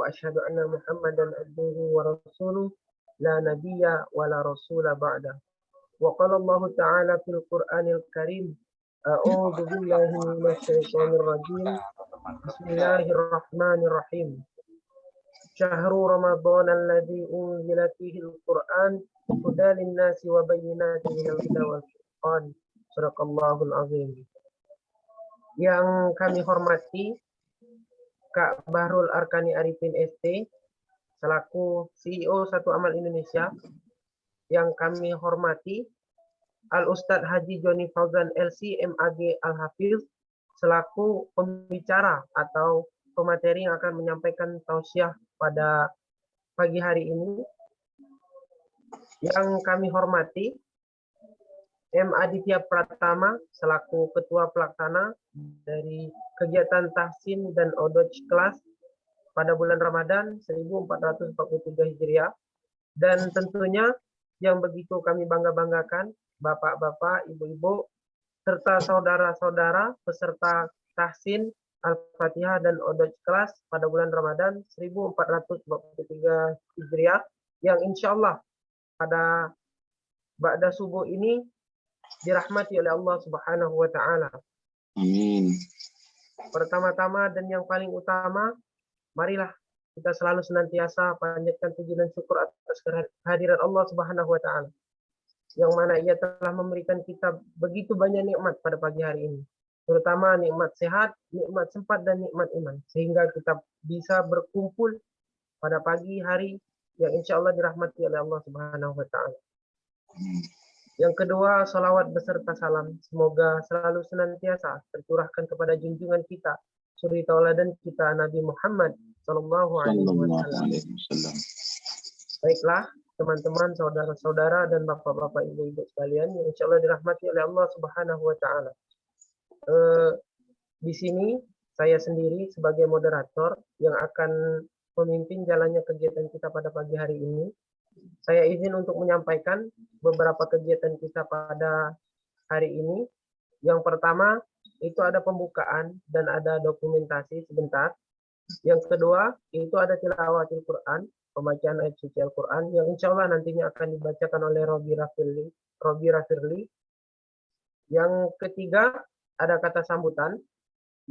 وأشهد أن محمدا عبده ورسوله لا نبي ولا رسول بعده. وقال الله تعالى في القرآن الكريم أعوذ بالله من الشيطان الرجيم بسم الله الرحمن الرحيم شهر رمضان الذي أنزل فيه القرآن هدى للناس وبينات من الهدى والفرقان صدق الله العظيم. Yang kami hormati Kak Bahrul Arkani Arifin ST selaku CEO Satu Amal Indonesia. Yang kami hormati Al Ustadz Haji Joni Fauzan LC MAG Al Hafiz selaku pembicara atau pemateri yang akan menyampaikan tausiah pada pagi hari ini. Yang kami hormati M. Aditya Pratama selaku Ketua Pelaksana dari kegiatan tahsin dan odoj kelas pada bulan Ramadan 1443 Hijriah. Dan tentunya yang begitu kami bangga-banggakan, Bapak-bapak, Ibu-ibu, serta saudara-saudara peserta tahsin, Al-Fatihah dan odoj kelas pada bulan Ramadan 1443 Hijriah yang insya Allah pada ba'da subuh ini dirahmati oleh Allah Subhanahu wa Ta'ala. Amin. Pertama-tama dan yang paling utama, marilah kita selalu senantiasa panjatkan puji dan syukur atas kehadiran Allah Subhanahu wa Ta'ala, yang mana Ia telah memberikan kita begitu banyak nikmat pada pagi hari ini, terutama nikmat sehat, nikmat sempat, dan nikmat iman, sehingga kita bisa berkumpul pada pagi hari yang insya Allah dirahmati oleh Allah Subhanahu wa Ta'ala. Yang kedua, salawat beserta salam semoga selalu senantiasa tercurahkan kepada junjungan kita, suri tauladan kita, Nabi Muhammad Sallallahu Alaihi Wasallam. Baiklah, teman-teman, saudara-saudara, dan bapak-bapak, ibu-ibu sekalian yang insya Allah dirahmati oleh Allah Subhanahu Wa Taala. Di sini saya sendiri sebagai moderator yang akan memimpin jalannya kegiatan kita pada pagi hari ini. Saya izin untuk menyampaikan beberapa kegiatan kita pada hari ini. Yang pertama, itu ada pembukaan dan ada dokumentasi sebentar. Yang kedua, itu ada tilawatil Quran, pembacaan ayat suci Al-Quran, yang insya Allah nantinya akan dibacakan oleh Robi Rafirli. Yang ketiga, ada kata sambutan.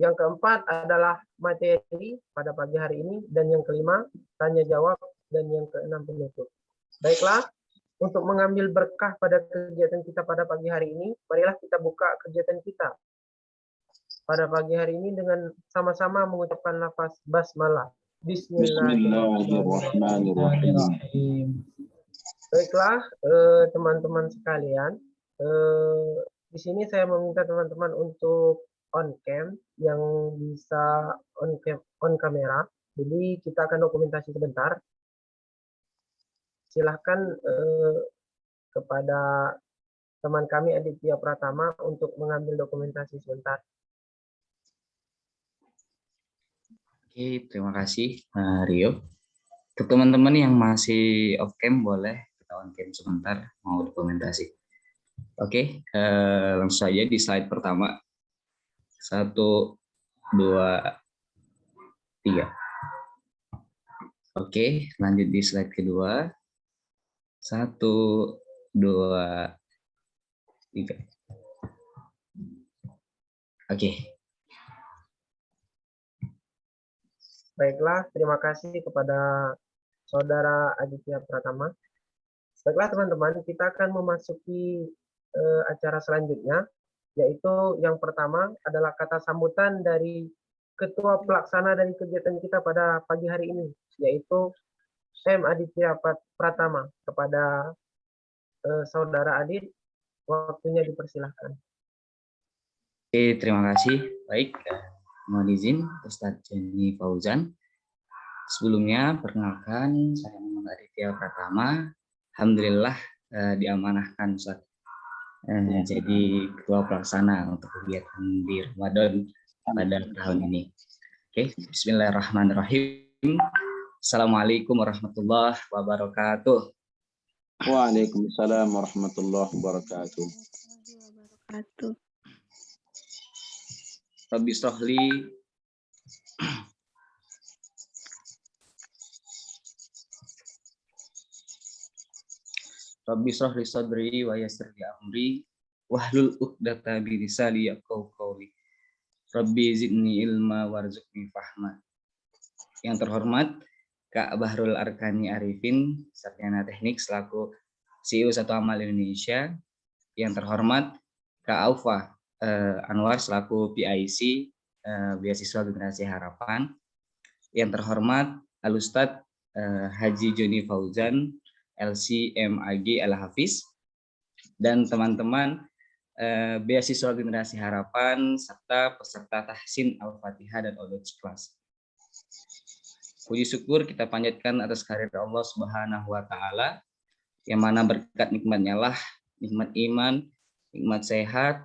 Yang keempat adalah materi pada pagi hari ini. Dan yang kelima, tanya jawab. Dan yang keenam, penutup. Baiklah, untuk mengambil berkah pada kegiatan kita pada pagi hari ini, marilah kita buka kegiatan kita pada pagi hari ini dengan sama-sama mengucapkan lafaz basmalah. Bismillahirrahmanirrahim. Baiklah, teman-teman sekalian, di sini saya meminta teman-teman untuk on cam yang bisa on kamera. Jadi kita akan dokumentasi sebentar. Silahkan kepada teman kami Aditya Pratama untuk mengambil dokumentasi sebentar. Oke, terima kasih Rio. Untuk teman-teman yang masih off cam boleh kita on cam sebentar mau dokumentasi. Oke, langsung saja di slide pertama. 1, 2, 3. Oke, lanjut di slide kedua. 1, 2, 3. Oke. Baiklah, terima kasih kepada Saudara Aditya Pratama. Baiklah teman-teman, kita akan memasuki acara selanjutnya, yaitu yang pertama adalah kata sambutan dari Ketua Pelaksana dari kegiatan kita pada pagi hari ini, yaitu M. Aditya Pratama. Kepada Saudara Adit, waktunya dipersilahkan. Oke, terima kasih. Baik, mohon izin Ustadz Joni Fauzan. Sebelumnya, perkenalkan saya Muhammad Aditya Pratama. Alhamdulillah diamanahkan Ustadz jadi Ketua Pelaksana untuk kegiatan di Ramadan pada tahun ini. Oke, bismillahirrahmanirrahim. Assalamualaikum warahmatullahi wabarakatuh. Waalaikumsalam warahmatullahi wabarakatuh. Rabbi shrahli Rabbi shrah li sadri wa yassir li amri wahlul 'uqdatam min lisani yafqahu qawli. Rabbi zidni ilma warzuqni fahma. Yang terhormat Kak Bahrul Arkani Arifin, Sarjana Teknik selaku CEO Satu Amal Indonesia. Yang terhormat Kak Aufa Anwar selaku PIC Beasiswa Generasi Harapan. Yang terhormat Al-Ustadz Haji Joni Fauzan LCMAG Al-Hafiz, dan teman-teman Beasiswa Generasi Harapan serta peserta tahsin Al-Fatihah dan Al-Quds Class. Puji syukur kita panjatkan atas kehadirat Allah Subhanahu wa taala, yang mana berkat nikmatnya lah, nikmat iman, nikmat sehat,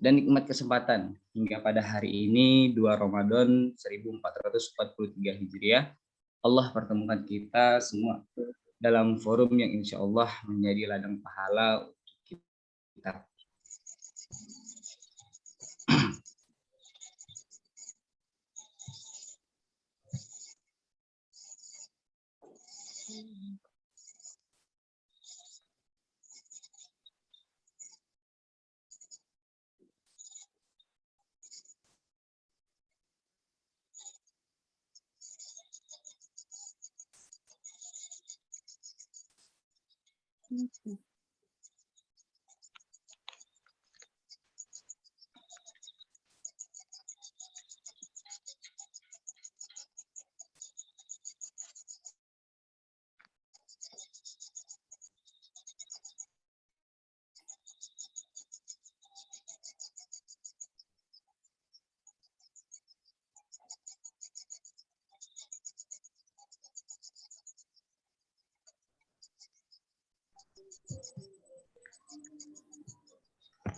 dan nikmat kesempatan hingga pada hari ini 2 Ramadan 1443 Hijriah, Allah pertemukan kita semua dalam forum yang insya Allah menjadi ladang pahala untuk kita.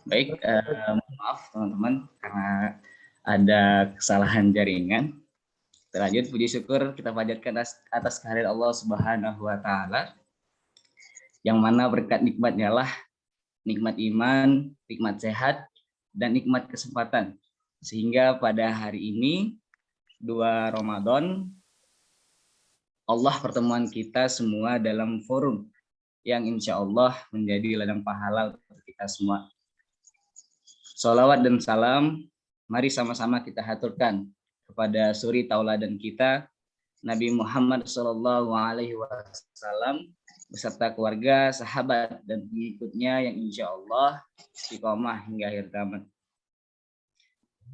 Baik, maaf teman-teman karena ada kesalahan jaringan. Terlanjut, puji syukur kita panjatkan atas kehadirat Allah Subhanahu wa taala, yang mana berkat nikmatnya lah, nikmat iman, nikmat sehat, dan nikmat kesempatan, sehingga pada hari ini 2 Ramadan Allah pertemuan kita semua dalam forum yang insya Allah menjadi ladang pahala untuk kita semua. Sholawat dan salam, mari sama-sama kita haturkan kepada suri tauladan kita, Nabi Muhammad SAW, beserta keluarga, sahabat, dan pengikutnya yang insya Allah istiqomah hingga akhir zaman.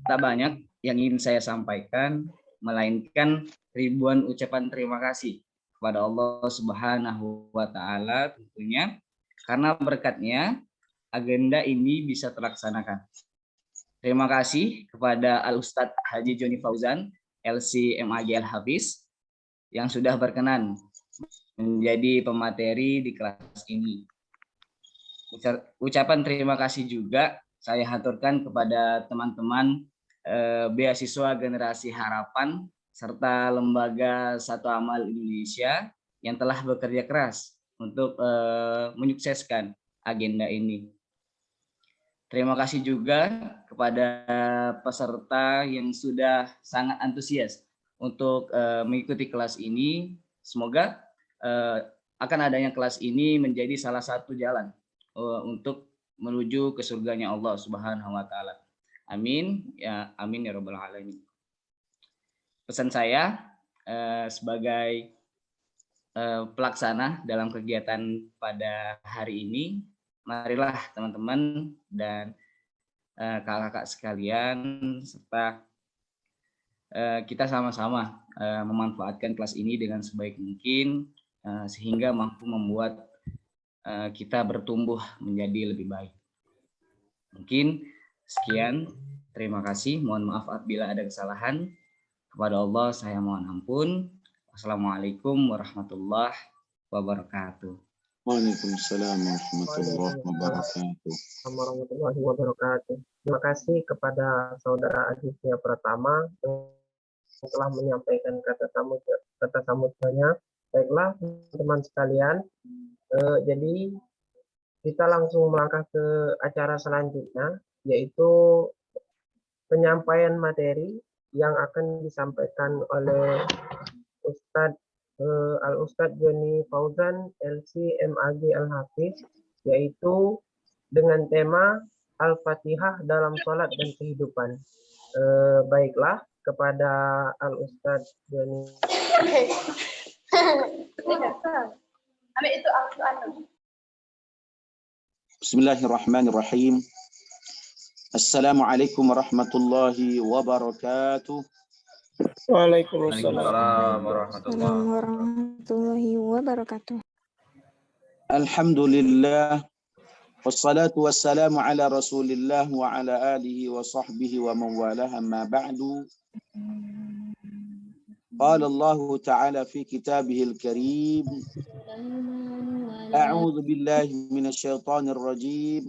Tak banyak yang ingin saya sampaikan, melainkan ribuan ucapan terima kasih kepada Allah Subhanahu wa taala tentunya, karena berkatnya agenda ini bisa terlaksanakan. Terima kasih kepada Al-Ustadz Haji Joni Fauzan LCMAG Al-Hafiz yang sudah berkenan menjadi pemateri di kelas ini. Ucapan terima kasih juga saya haturkan kepada teman-teman Beasiswa Generasi Harapan serta Lembaga Satu Amal Indonesia yang telah bekerja keras untuk menyukseskan agenda ini. Terima kasih juga kepada peserta yang sudah sangat antusias untuk mengikuti kelas ini. Semoga akan adanya kelas ini menjadi salah satu jalan untuk menuju ke surganya Allah Subhanahu wa taala. Amin ya, amin ya rabbal alamin. Pesan saya sebagai pelaksana dalam kegiatan pada hari ini, marilah teman-teman dan kakak-kakak sekalian serta kita sama-sama memanfaatkan kelas ini dengan sebaik mungkin sehingga mampu membuat kita bertumbuh menjadi lebih baik. Mungkin sekian, terima kasih. Mohon maaf apabila ada kesalahan. Kepada Allah saya mohon ampun. Wassalamualaikum warahmatullahi wabarakatuh. Waalaikumsalam warahmatullahi wabarakatuh. Warahmatullahi wabarakatuh. Terima kasih kepada Saudara Aditya Pratama yang telah menyampaikan kata sambutannya. Baiklah teman-teman sekalian, jadi kita langsung melangkah ke acara selanjutnya, yaitu penyampaian materi yang akan disampaikan oleh Ustadz Al-Ustadz Joni Fauzan, LC MAG Al-Hafiz, yaitu dengan tema Al-Fatihah dalam Sholat dan Kehidupan. Baiklah, kepada Al-Ustadz Joni. Bismillahirrahmanirrahim. Assalamualaikum warahmatullahi wabarakatuh. Waalaikumsalam warahmatullahi wabarakatuh. Alhamdulillah. Wassalatu wassalamu ala rasulillah wa ala alihi wa sahbihi wa mawalah amma ba'du. Qala Allah ta'ala fi kitabihil karim. A'udzu billahi minasyaitonir rajim.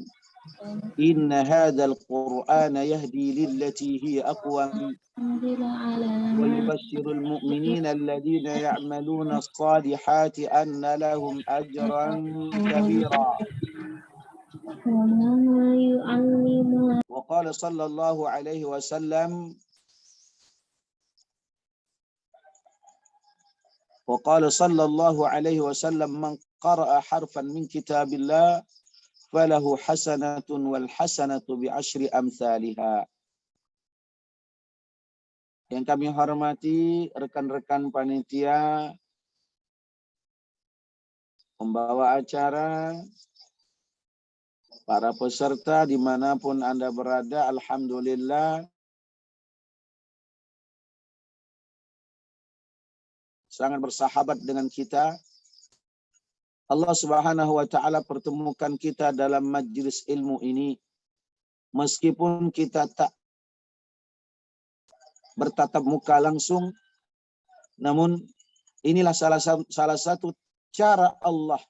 Inna hadzal qur'ana yahdi lillati hiya aqwam wa yubashshirul mu'minina alladhina ya'maluna as-salihati anna lahum ajran kabira. Wa qala sallallahu alaihi wasallam man qara'a harfan min kitabillah falahu hasanatun wal hasanatu bi asyri amsalihha. Yang kami hormati rekan-rekan panitia, pembawa acara, para peserta dimanapun Anda berada, alhamdulillah sangat bersahabat dengan kita. Allah Subhanahu wa ta'ala pertemukan kita dalam majlis ilmu ini. Meskipun kita tak bertatap muka langsung, namun inilah salah satu cara Allah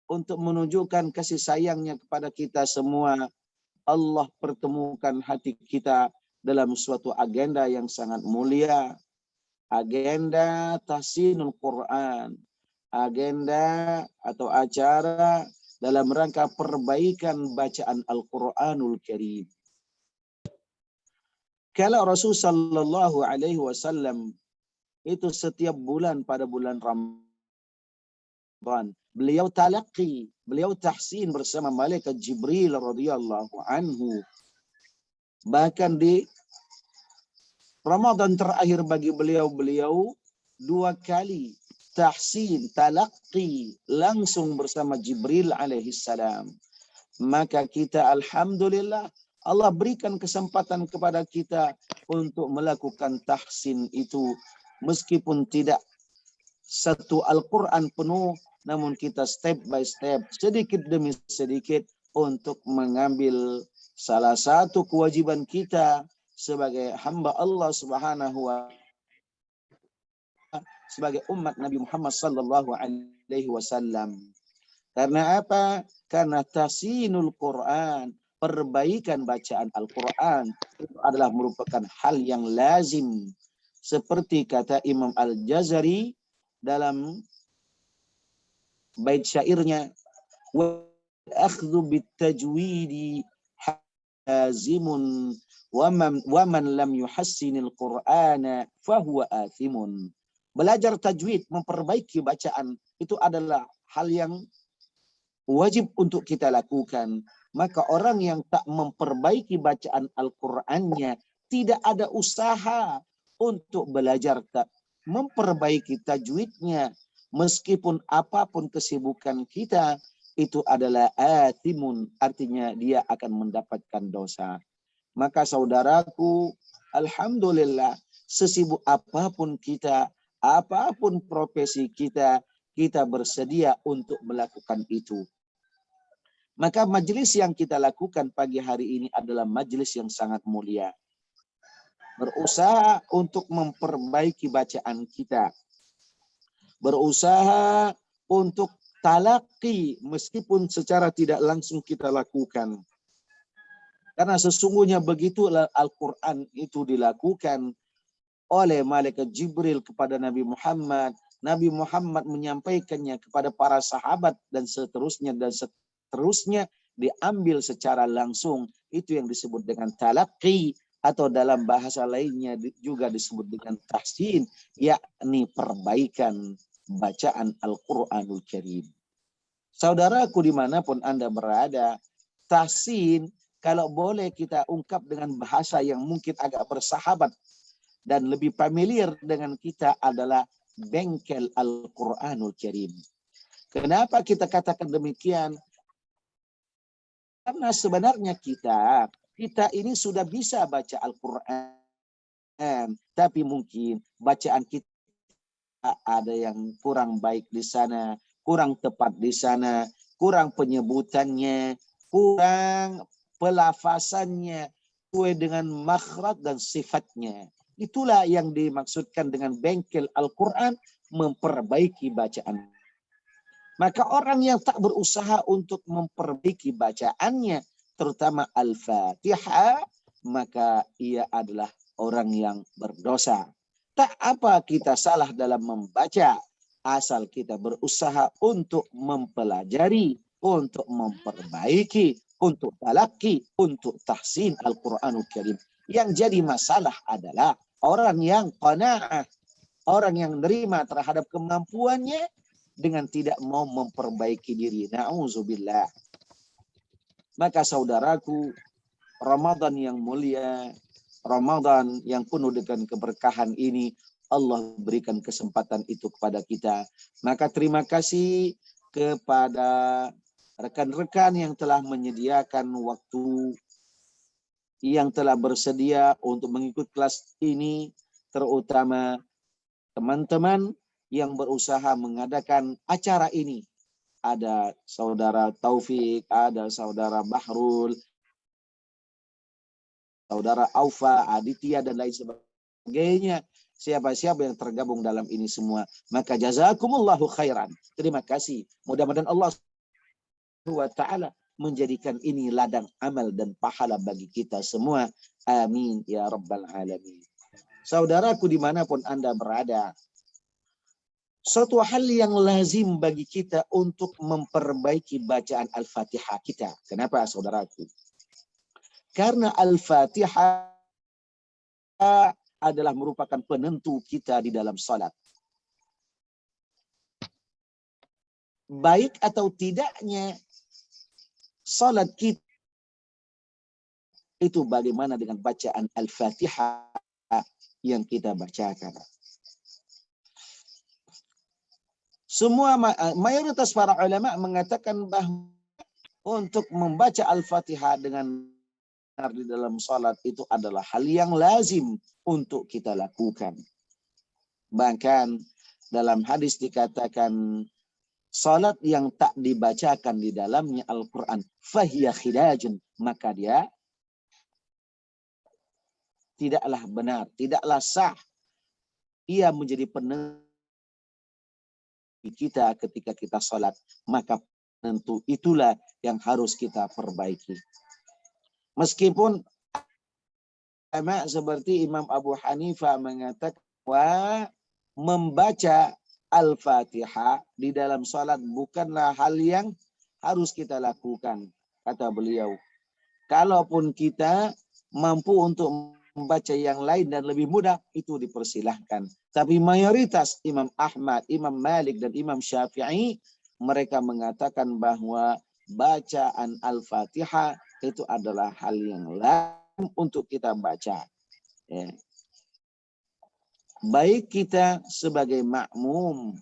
untuk menunjukkan kasih sayangnya kepada kita semua. Allah pertemukan hati kita dalam suatu agenda yang sangat mulia. Agenda tahsinul Quran. Agenda atau acara dalam rangka perbaikan bacaan Al-Quranul Karim. Kalau Rasul Sallallahu Alaihi Wasallam itu setiap bulan pada bulan Ramadan, beliau talaqi, beliau tahsin bersama malaikat Jibril radhiyallahu anhu. Bahkan di Ramadan terakhir bagi beliau 2 kali tahsin, talaqi langsung bersama Jibril alaihi salam. Maka kita alhamdulillah Allah berikan kesempatan kepada kita untuk melakukan tahsin itu, meskipun tidak satu Al-Quran penuh, namun kita step by step, sedikit demi sedikit untuk mengambil salah satu kewajiban kita sebagai hamba Allah Subhanahu wa sebagai umat Nabi Muhammad sallallahu alaihi wasallam. Karena apa? Karena tahsinul Quran, perbaikan bacaan Al-Quran itu adalah merupakan hal yang lazim. Seperti kata Imam Al-Jazari dalam bait syairnya, wa akhdhu bitajwidi hazimun wa man lam yuhassinil Qur'ana fahuwa athimun. Belajar tajwid, memperbaiki bacaan, itu adalah hal yang wajib untuk kita lakukan. Maka orang yang tak memperbaiki bacaan Al-Qur'annya, tidak ada usaha untuk belajar memperbaiki tajwidnya. Meskipun apapun kesibukan kita, itu adalah athimun, artinya dia akan mendapatkan dosa. Maka saudaraku, alhamdulillah, sesibuk apapun kita, apapun profesi kita, kita bersedia untuk melakukan itu. Maka majelis yang kita lakukan pagi hari ini adalah majelis yang sangat mulia. Berusaha untuk memperbaiki bacaan kita. Berusaha untuk talaqi, meskipun secara tidak langsung kita lakukan. Karena sesungguhnya begitulah Al-Quran itu dilakukan oleh malaikat Jibril kepada Nabi Muhammad. Nabi Muhammad menyampaikannya kepada para sahabat dan seterusnya diambil secara langsung. Itu yang disebut dengan talaqi, atau dalam bahasa lainnya juga disebut dengan tahsin, yakni perbaikan bacaan Al-Quranul Karim. Saudaraku dimanapun Anda berada, tahsin kalau boleh kita ungkap dengan bahasa yang mungkin agak bersahabat dan lebih familiar dengan kita adalah bengkel Al-Quranul Karim. Kenapa kita katakan demikian? Karena sebenarnya kita ini sudah bisa baca Al-Quran, tapi mungkin bacaan kita ada yang kurang baik di sana, kurang tepat di sana, kurang penyebutannya, kurang pelafasannya, sesuai dengan makhraj dan sifatnya. Itulah yang dimaksudkan dengan bengkel Al-Quran, memperbaiki bacaan. Maka orang yang tak berusaha untuk memperbaiki bacaannya, terutama Al-Fatihah, maka ia adalah orang yang berdosa. Tak apa kita salah dalam membaca, asal kita berusaha untuk mempelajari, untuk memperbaiki, untuk talaki, untuk tahsin Al-Quranul Karim. Yang jadi masalah adalah orang yang qanaah, orang yang nerima terhadap kemampuannya dengan tidak mau memperbaiki diri. Na'udzubillah. Maka saudaraku, Ramadan yang mulia, Ramadan yang penuh dengan keberkahan ini, Allah berikan kesempatan itu kepada kita. Maka terima kasih kepada rekan-rekan yang telah menyediakan waktu, yang telah bersedia untuk mengikuti kelas ini, terutama teman-teman yang berusaha mengadakan acara ini. Ada saudara Taufik, ada saudara Bahrul, saudara Aufa, Aditya, dan lain sebagainya. Siapa-siapa yang tergabung dalam ini semua. Maka jazakumullahu khairan. Terima kasih. Mudah-mudahan Allah SWT menjadikan ini ladang amal dan pahala bagi kita semua. Amin ya rabbal alamin. Saudaraku dimanapun Anda berada, suatu hal yang lazim bagi kita untuk memperbaiki bacaan Al-Fatihah kita. Kenapa saudaraku? Karena Al-Fatihah adalah merupakan penentu kita di dalam salat. Baik atau tidaknya salat kita itu bagaimana dengan bacaan Al-Fatihah yang kita bacakan. Semua mayoritas para ulama mengatakan bahwa untuk membaca Al-Fatihah dengan benar di dalam salat itu adalah hal yang lazim untuk kita lakukan. Bahkan dalam hadis dikatakan salat yang tak dibacakan di dalamnya Al-Quran fahiya khidajun, maka dia tidaklah benar, tidaklah sah. Ia menjadi penentu kita ketika kita sholat, maka tentu itulah yang harus kita perbaiki. Meskipun seperti Imam Abu Hanifah mengatakan bahwa membaca Al-Fatihah di dalam sholat bukanlah hal yang harus kita lakukan. Kata beliau, kalaupun kita mampu untuk membaca yang lain dan lebih mudah, itu dipersilahkan. Tapi mayoritas Imam Ahmad, Imam Malik, dan Imam Syafi'i, mereka mengatakan bahwa bacaan Al-Fatihah itu adalah hal yang lazim untuk kita baca. Ya. Baik kita sebagai makmum,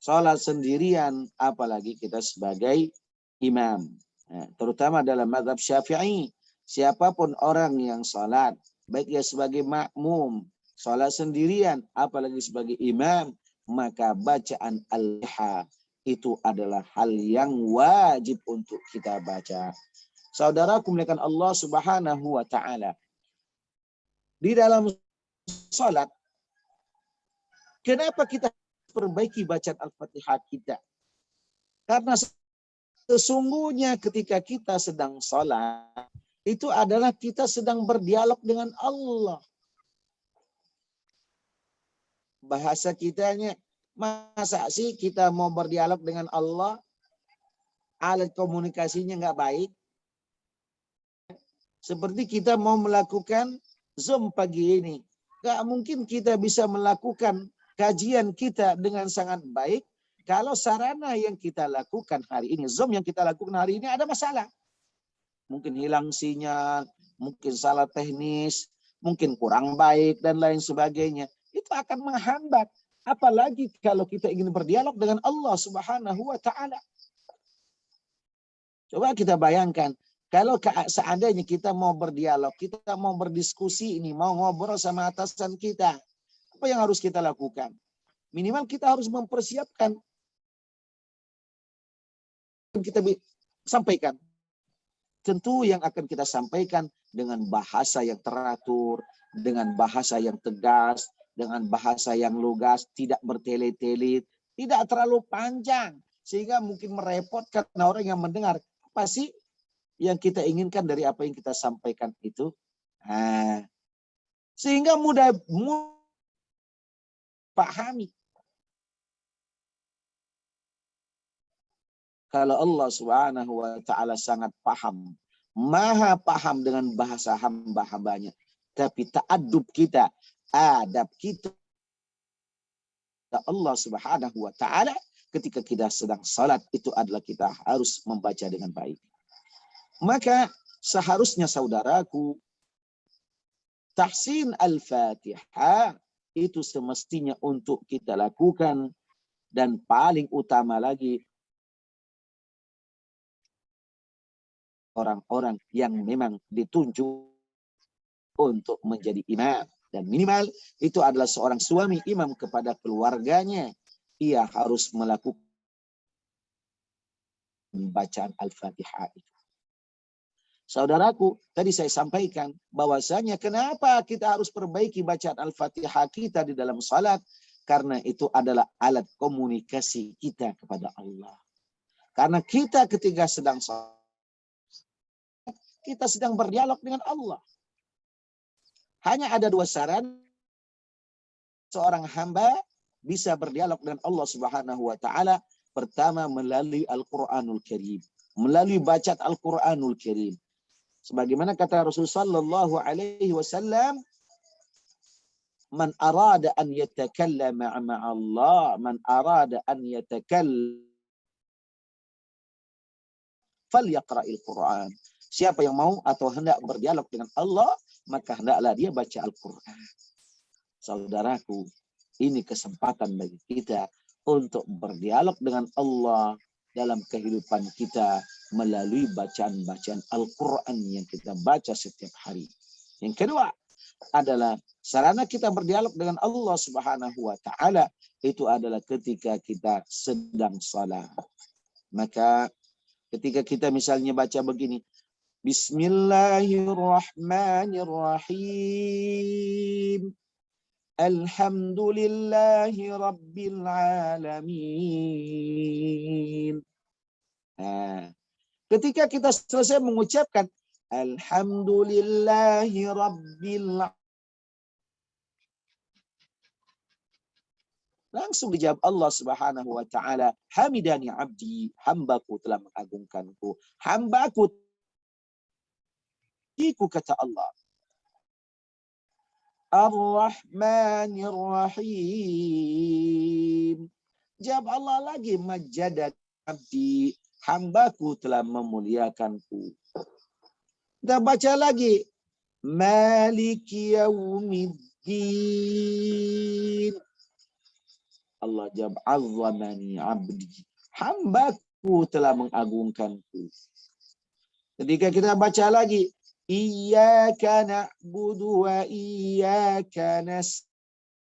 sholat sendirian, apalagi kita sebagai imam. Ya, terutama dalam mazhab Syafi'i, siapapun orang yang sholat, baik dia sebagai makmum, sholat sendirian, apalagi sebagai imam, maka bacaan Al-Fatihah itu adalah hal yang wajib untuk kita baca. Saudaraku muliakan Allah Subhanahu wa Ta'ala. Di dalam sholat, kenapa kita perbaiki bacaan Al-Fatihah kita? Karena sesungguhnya ketika kita sedang sholat, itu adalah kita sedang berdialog dengan Allah. Bahasa kitanya, masa sih kita mau berdialog dengan Allah, alat komunikasinya nggak baik? Seperti kita mau melakukan Zoom pagi ini. Gak mungkin kita bisa melakukan kajian kita dengan sangat baik kalau sarana yang kita lakukan hari ini, Zoom yang kita lakukan hari ini ada masalah. Mungkin hilang sinyal, mungkin salah teknis, mungkin kurang baik, dan lain sebagainya. Itu akan menghambat. Apalagi kalau kita ingin berdialog dengan Allah Subhanahu wa Ta'ala. Coba kita bayangkan, kalau seandainya kita mau berdialog, kita mau berdiskusi ini, mau ngobrol sama atasan kita, apa yang harus kita lakukan? Minimal kita harus mempersiapkan. Kita sampaikan. Tentu yang akan kita sampaikan dengan bahasa yang teratur, dengan bahasa yang tegas, dengan bahasa yang lugas, tidak bertele-tele, tidak terlalu panjang, sehingga mungkin merepotkan orang yang mendengar. Apa sih yang kita inginkan dari apa yang kita sampaikan itu? Sehingga mudah pahami. Kalau Allah Subhanahu wa Ta'ala sangat paham, maha paham dengan bahasa hamba-hambanya. Tapi ta'adub kita, adab kita, Allah Subhanahu wa Ta'ala ketika kita sedang salat itu adalah kita harus membaca dengan baik. Maka seharusnya saudaraku, tahsin al-Fatihah itu semestinya untuk kita lakukan, dan paling utama lagi orang-orang yang memang ditunjuk untuk menjadi imam. Dan minimal itu adalah seorang suami imam kepada keluarganya. Ia harus melakukan bacaan Al-Fatihah itu. Saudaraku, tadi saya sampaikan bahwasanya kenapa kita harus perbaiki bacaan Al-Fatihah kita di dalam salat? Karena itu adalah alat komunikasi kita kepada Allah. Karena kita ketika sedang salat, kita sedang berdialog dengan Allah. Hanya ada dua saran seorang hamba bisa berdialog dengan Allah Subhanahu wa Ta'ala. Pertama, melalui Al-Quranul Karim, melalui bacaan Al-Quranul Karim. Sebagaimana kata Rasulullah sallallahu alaihi wasallam, man arada an yatakallama ma'a Allah, man arada an yatakallam falyaqra'il Quran. Siapa yang mau atau hendak berdialog dengan Allah, maka hendaklah dia baca Al-Quran. Saudaraku, ini kesempatan bagi kita untuk berdialog dengan Allah dalam kehidupan kita melalui bacaan-bacaan Al-Quran yang kita baca setiap hari. Yang kedua adalah sarana kita berdialog dengan Allah Subhanahu wa Ta'ala itu adalah ketika kita sedang salat. Maka ketika kita misalnya baca begini, Bismillahirrahmanirrahim. Alhamdulillahi Rabbil Alamin. Ketika kita selesai mengucapkan Alhamdulillahi Rabbil Alamin, langsung dijawab Allah Subhanahu wa Ta'ala, Hamidani abdi, hambaku telah mengagungkanku. Hambaku, kata Allah. Ar-Rahmanir-Rahim. Jawab Allah lagi, Majjadak abdi, hambaku telah memuliakanku. Kita baca lagi, Maliki Yaumiddin. Allah jawab, Azzamani abdi, hambaku telah mengagungkanku. Ketika kita baca lagi, Iyyaka na'budu wa iyyaka nasta'in.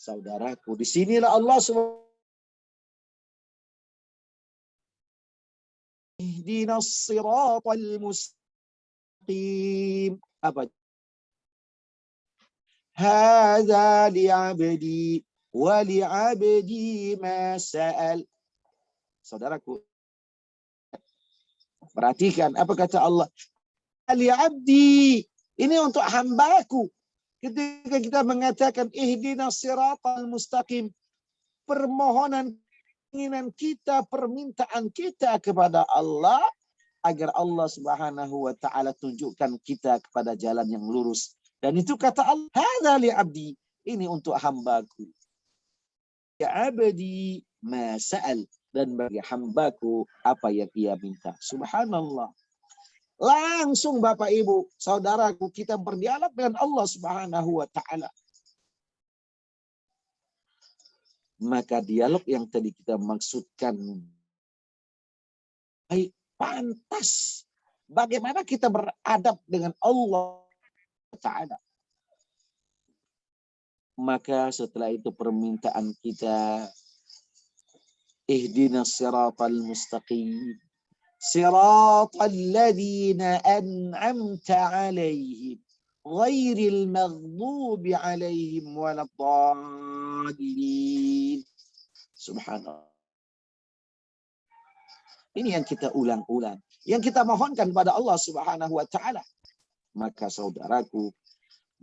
Saudaraku, disinilah Allah SWT. Ihdinas siratal mustaqim. Apa? Hadza li'abdi wa li'abdi ma sa'al. Saudaraku, perhatikan apa kata Allah. Ali abdi, ini untuk hambaku. Ketika kita mengatakan ihdinas siratal mustaqim, permohonan, keinginan kita, permintaan kita kepada Allah agar Allah Subhanahu wa taala tunjukkan kita kepada jalan yang lurus. Dan itu kata Allah, "Hadza li 'abdi." Ini untuk hambaku. Ya abdi ma sa'al, dan bagi hambaku apa yang ia minta. Subhanallah. Langsung Bapak Ibu, saudaraku, kita berdialog dengan Allah Subhanahu wa taala. Maka dialog yang tadi kita maksudkan baik, pantas. Bagaimana kita beradab dengan Allah taala. Maka setelah itu permintaan kita, ihdinas siratal mustaqim, siratal ladzina an'amta 'alaihim ghairil maghdubi 'alaihim waladdallin. Subhanallah. Ini yang kita ulang-ulang, yang kita mohonkan pada Allah Subhanahu wa taala. Maka saudaraku,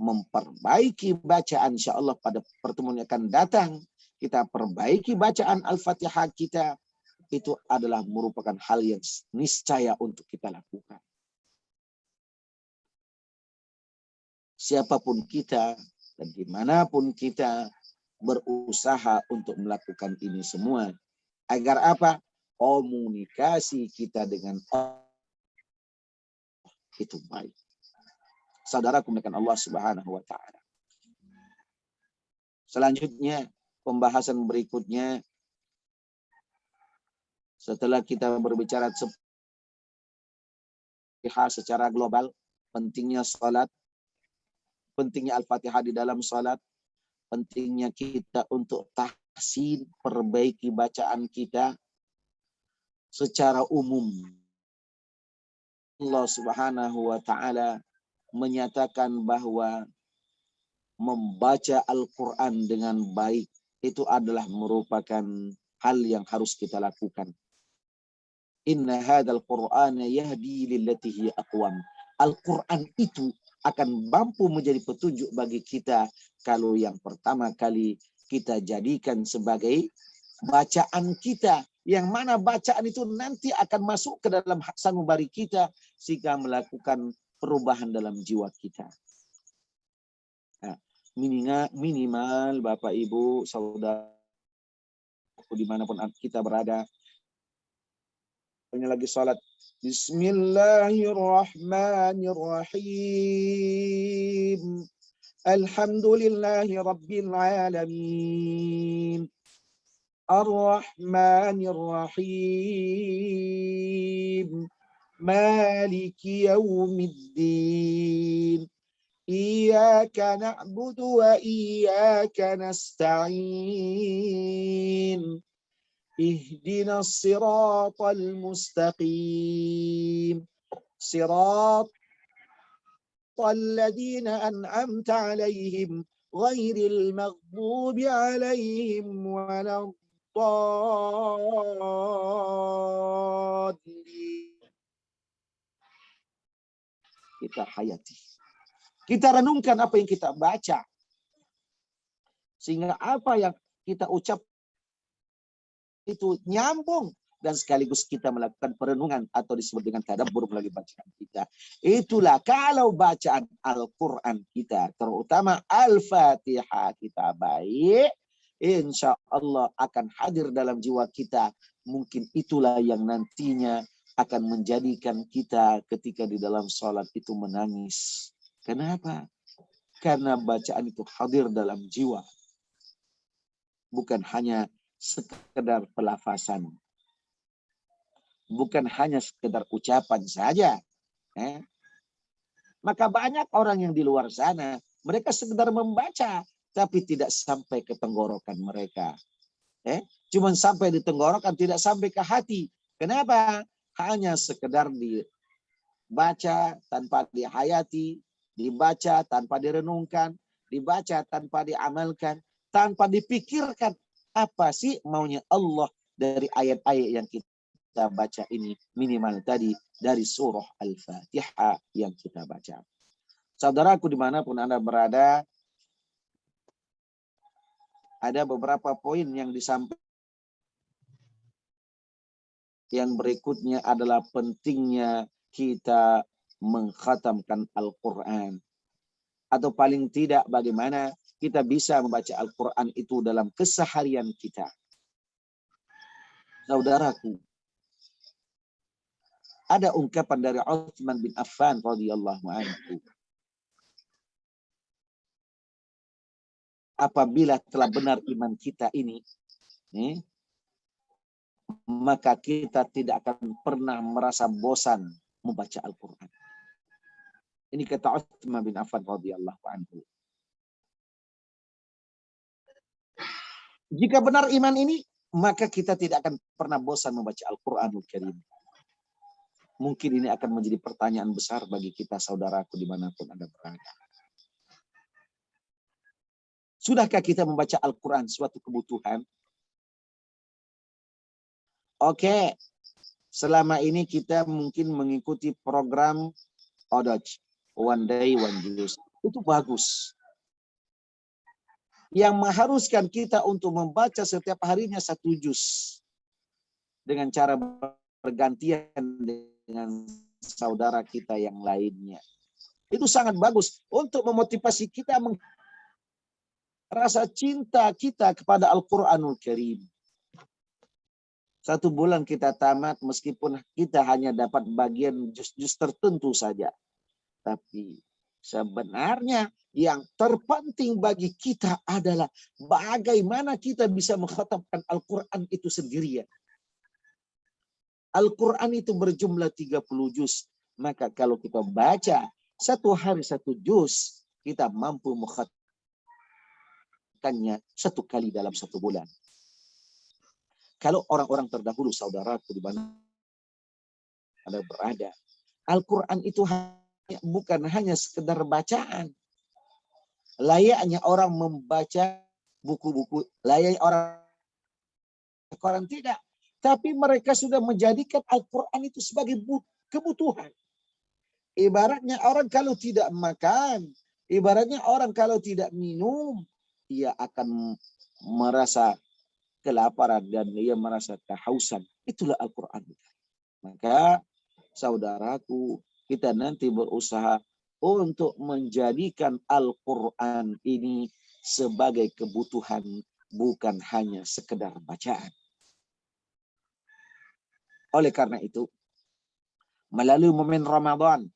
memperbaiki bacaan, insyaallah pada pertemuan yang akan datang kita perbaiki bacaan Al-Fatihah kita, itu adalah merupakan hal yang niscaya untuk kita lakukan. Siapapun kita dan dimanapun kita berusaha untuk melakukan ini semua. Agar apa? Komunikasi kita dengan Allah itu baik. Saudaraku dengan Allah Subhanahu wa taala. Selanjutnya, pembahasan berikutnya, setelah kita berbicara secara global, pentingnya salat, pentingnya Al-Fatihah di dalam salat, pentingnya kita untuk tahsin, perbaiki bacaan kita secara umum. Allah Subhanahu wa taala menyatakan bahwa membaca Al-Quran dengan baik itu adalah merupakan hal yang harus kita lakukan. Inna hadzal Qur'ana yahdi lillati hiya aqwam. Al-Quran itu akan mampu menjadi petunjuk bagi kita kalau yang pertama kali kita jadikan sebagai bacaan kita, yang mana bacaan itu nanti akan masuk ke dalam sanubari kita sehingga melakukan perubahan dalam jiwa kita. Nah, minimal Bapak Ibu saudara dimanapun kita berada, ini lagi salat, Bismillahirrahmanirrahim, Alhamdulillahi Rabbil Alamin, Ar-Rahmanir-Rahim, Maliki Yaumiddin, Iyyaka na'budu wa iyyaka nasta'in, Ihdinas siratal mustaqim, Siratal ladzina an'amta 'alaihim ghairil maghdubi 'alaihim waladdallin. Kita hayati. Kita renungkan apa yang kita baca. Sehingga apa yang kita ucap itu nyambung. Dan sekaligus kita melakukan perenungan atau disebut dengan tadabbur melalui bacaan kita. Itulah kalau bacaan Al-Quran kita, terutama Al-Fatihah kita baik, insya Allah akan hadir dalam jiwa kita. Mungkin itulah yang nantinya akan menjadikan kita ketika di dalam sholat itu menangis. Kenapa? Karena bacaan itu hadir dalam jiwa. Bukan hanya sekedar pelafasan. Bukan hanya sekedar ucapan saja. Maka banyak orang yang di luar sana, mereka sekedar membaca, tapi tidak sampai ke tenggorokan mereka. Cuma sampai di tenggorokan, tidak sampai ke hati. Kenapa? Hanya sekedar dibaca tanpa dihayati, dibaca tanpa direnungkan, dibaca tanpa diamalkan, tanpa dipikirkan apa sih maunya Allah dari ayat-ayat yang kita baca ini, minimal tadi dari surah Al-Fatihah yang kita baca. Saudaraku dimanapun Anda berada, ada beberapa poin yang disampaikan Yang berikutnya adalah pentingnya kita mengkhatamkan Al-Quran. Atau paling tidak bagaimana kita bisa membaca Al-Quran itu dalam keseharian kita. Saudaraku, ada ungkapan dari Utsman bin Affan radhiyallahu anhu. Apabila telah benar iman kita ini, maka kita tidak akan pernah merasa bosan membaca Al-Quran. Ini kata Utsman bin Affan radhiyallahu anhu. Jika benar iman ini, maka kita tidak akan pernah bosan membaca Al-Quranul Karim. Mungkin ini akan menjadi pertanyaan besar bagi kita, saudaraku, dimanapun Anda berada. Sudahkah kita membaca Al-Quran suatu kebutuhan? Oke, selama ini kita mungkin mengikuti program ODOJ, One Day, One Juz. Itu bagus. Yang mengharuskan kita untuk membaca setiap harinya 1 juz. Dengan cara bergantian dengan saudara kita yang lainnya. Itu sangat bagus untuk memotivasi kita rasa cinta kita kepada Al-Quranul Karim. 1 bulan kita tamat meskipun kita hanya dapat bagian juz-juz tertentu saja. Tapi sebenarnya yang terpenting bagi kita adalah bagaimana kita bisa mengkhatamkan Al-Quran itu sendirian. Al-Quran itu berjumlah 30 juz. Maka kalau kita baca 1 hari 1 juz, kita mampu mengkhatamkannya 1 kali dalam 1 bulan. Kalau orang-orang terdahulu, saudaraku, di mana Anda berada, Al-Quran itu bukan hanya sekedar bacaan. Layaknya orang membaca buku-buku, layaknya orang tidak. Tapi mereka sudah menjadikan Al-Quran itu sebagai kebutuhan. Ibaratnya orang kalau tidak makan, ibaratnya orang kalau tidak minum, ia akan merasa kelaparan dan ia merasa kehausan. Itulah Al-Quran. Maka saudaraku, kita nanti berusaha untuk menjadikan Al-Quran ini sebagai kebutuhan, bukan hanya sekedar bacaan. Oleh karena itu, melalui momen Ramadan,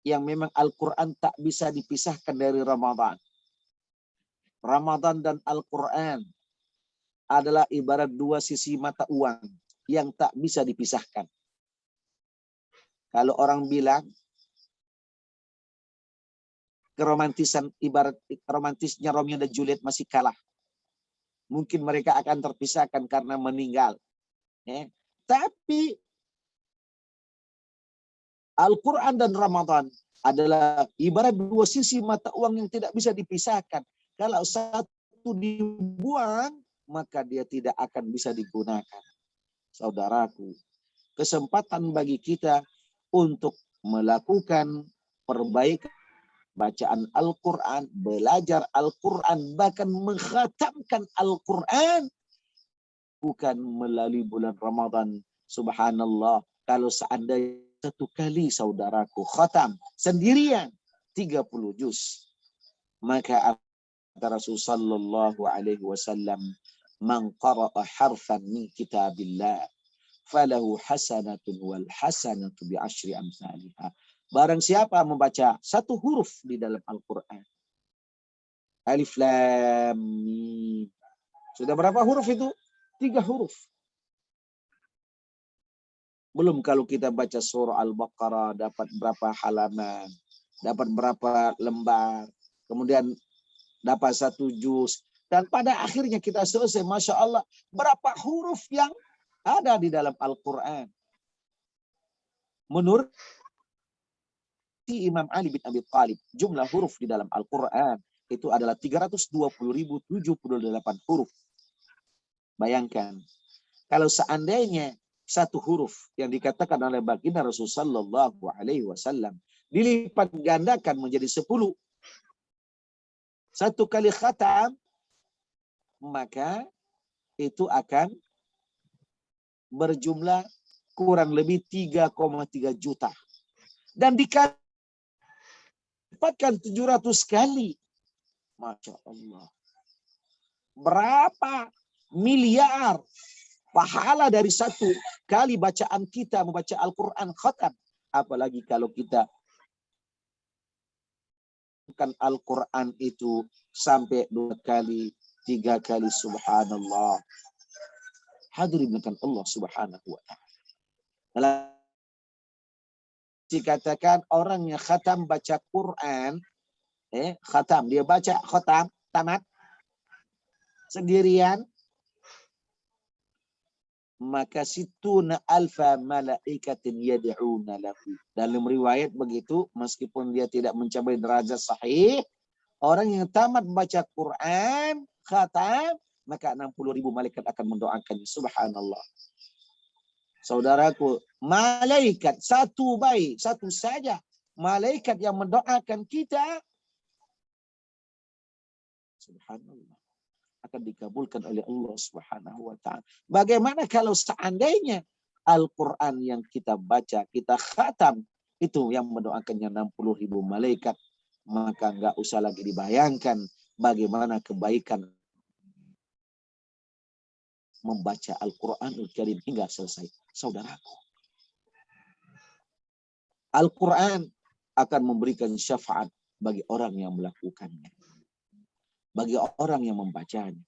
yang memang Al-Quran tak bisa dipisahkan dari Ramadan. Ramadan dan Al-Quran adalah ibarat 2 sisi mata uang yang tak bisa dipisahkan. Kalau orang bilang keromantisan, ibarat romantisnya Romeo dan Juliet masih kalah. Mungkin mereka akan terpisahkan karena meninggal. Tapi Al-Quran dan Ramadan adalah ibarat 2 sisi mata uang yang tidak bisa dipisahkan. Kalau satu dibuang, maka dia tidak akan bisa digunakan. Saudaraku, kesempatan bagi kita untuk melakukan perbaikan bacaan Al-Quran, belajar Al-Quran, bahkan mengkhatamkan Al-Quran bukan melalui bulan Ramadan. Subhanallah, kalau seandainya 1 kali saudaraku khatam sendirian 30 juz, maka Rasulullah sallallahu alaihi wasallam, man qara'a harfan min kitabillah falahu hasanatun wal hasanatu bi asyri amsalihha. Barang siapa membaca 1 huruf di dalam Al-Quran. Alif Lam Mim. Sudah berapa huruf itu? 3 huruf. Belum kalau kita baca surah Al-Baqarah dapat berapa halaman, dapat berapa lembar, kemudian dapat 1 juz, dan pada akhirnya kita selesai. Masya Allah, berapa huruf yang ada di dalam Al-Quran. Menurut Imam Ali bin Abi Thalib, jumlah huruf di dalam Al-Quran itu adalah 320.078 huruf. Bayangkan, kalau seandainya 1 huruf yang dikatakan oleh baginda Rasulullah sallallahu alaihi wasallam dilipat gandakan menjadi 10, 1 kali khatam, maka itu akan berjumlah kurang lebih 3,3 juta. Dan dikali 700 kali. Masya Allah. Berapa miliar pahala dari satu kali bacaan kita membaca Al-Quran khatam. Apalagi kalau kita kan Al-Quran itu sampai 2 kali, 3 kali, subhanallah. Hadirin kan Allah subhanahu wa ta'ala. Dikatakan orang yang khatam baca Quran, khatam, dia baca khatam, tamat, sendirian, maka situna alfa malaikatin yad'una lahu. Dalam riwayat begitu, meskipun dia tidak mencapai derajat sahih, orang yang tamat baca Quran, khatam, maka 60.000 malaikat akan mendoakannya. Subhanallah. Saudaraku, malaikat satu baik, satu saja. Malaikat yang mendoakan kita, subhanallah, akan dikabulkan oleh Allah Subhanahu wa ta'ala. Bagaimana kalau seandainya Al-Quran yang kita baca, kita khatam, itu yang mendoakannya 60.000 malaikat, maka nggak usah lagi dibayangkan bagaimana kebaikan membaca Al-Quranul Karim hingga selesai. Saudaraku, Al-Quran akan memberikan syafaat bagi orang yang melakukannya, bagi orang yang membacanya.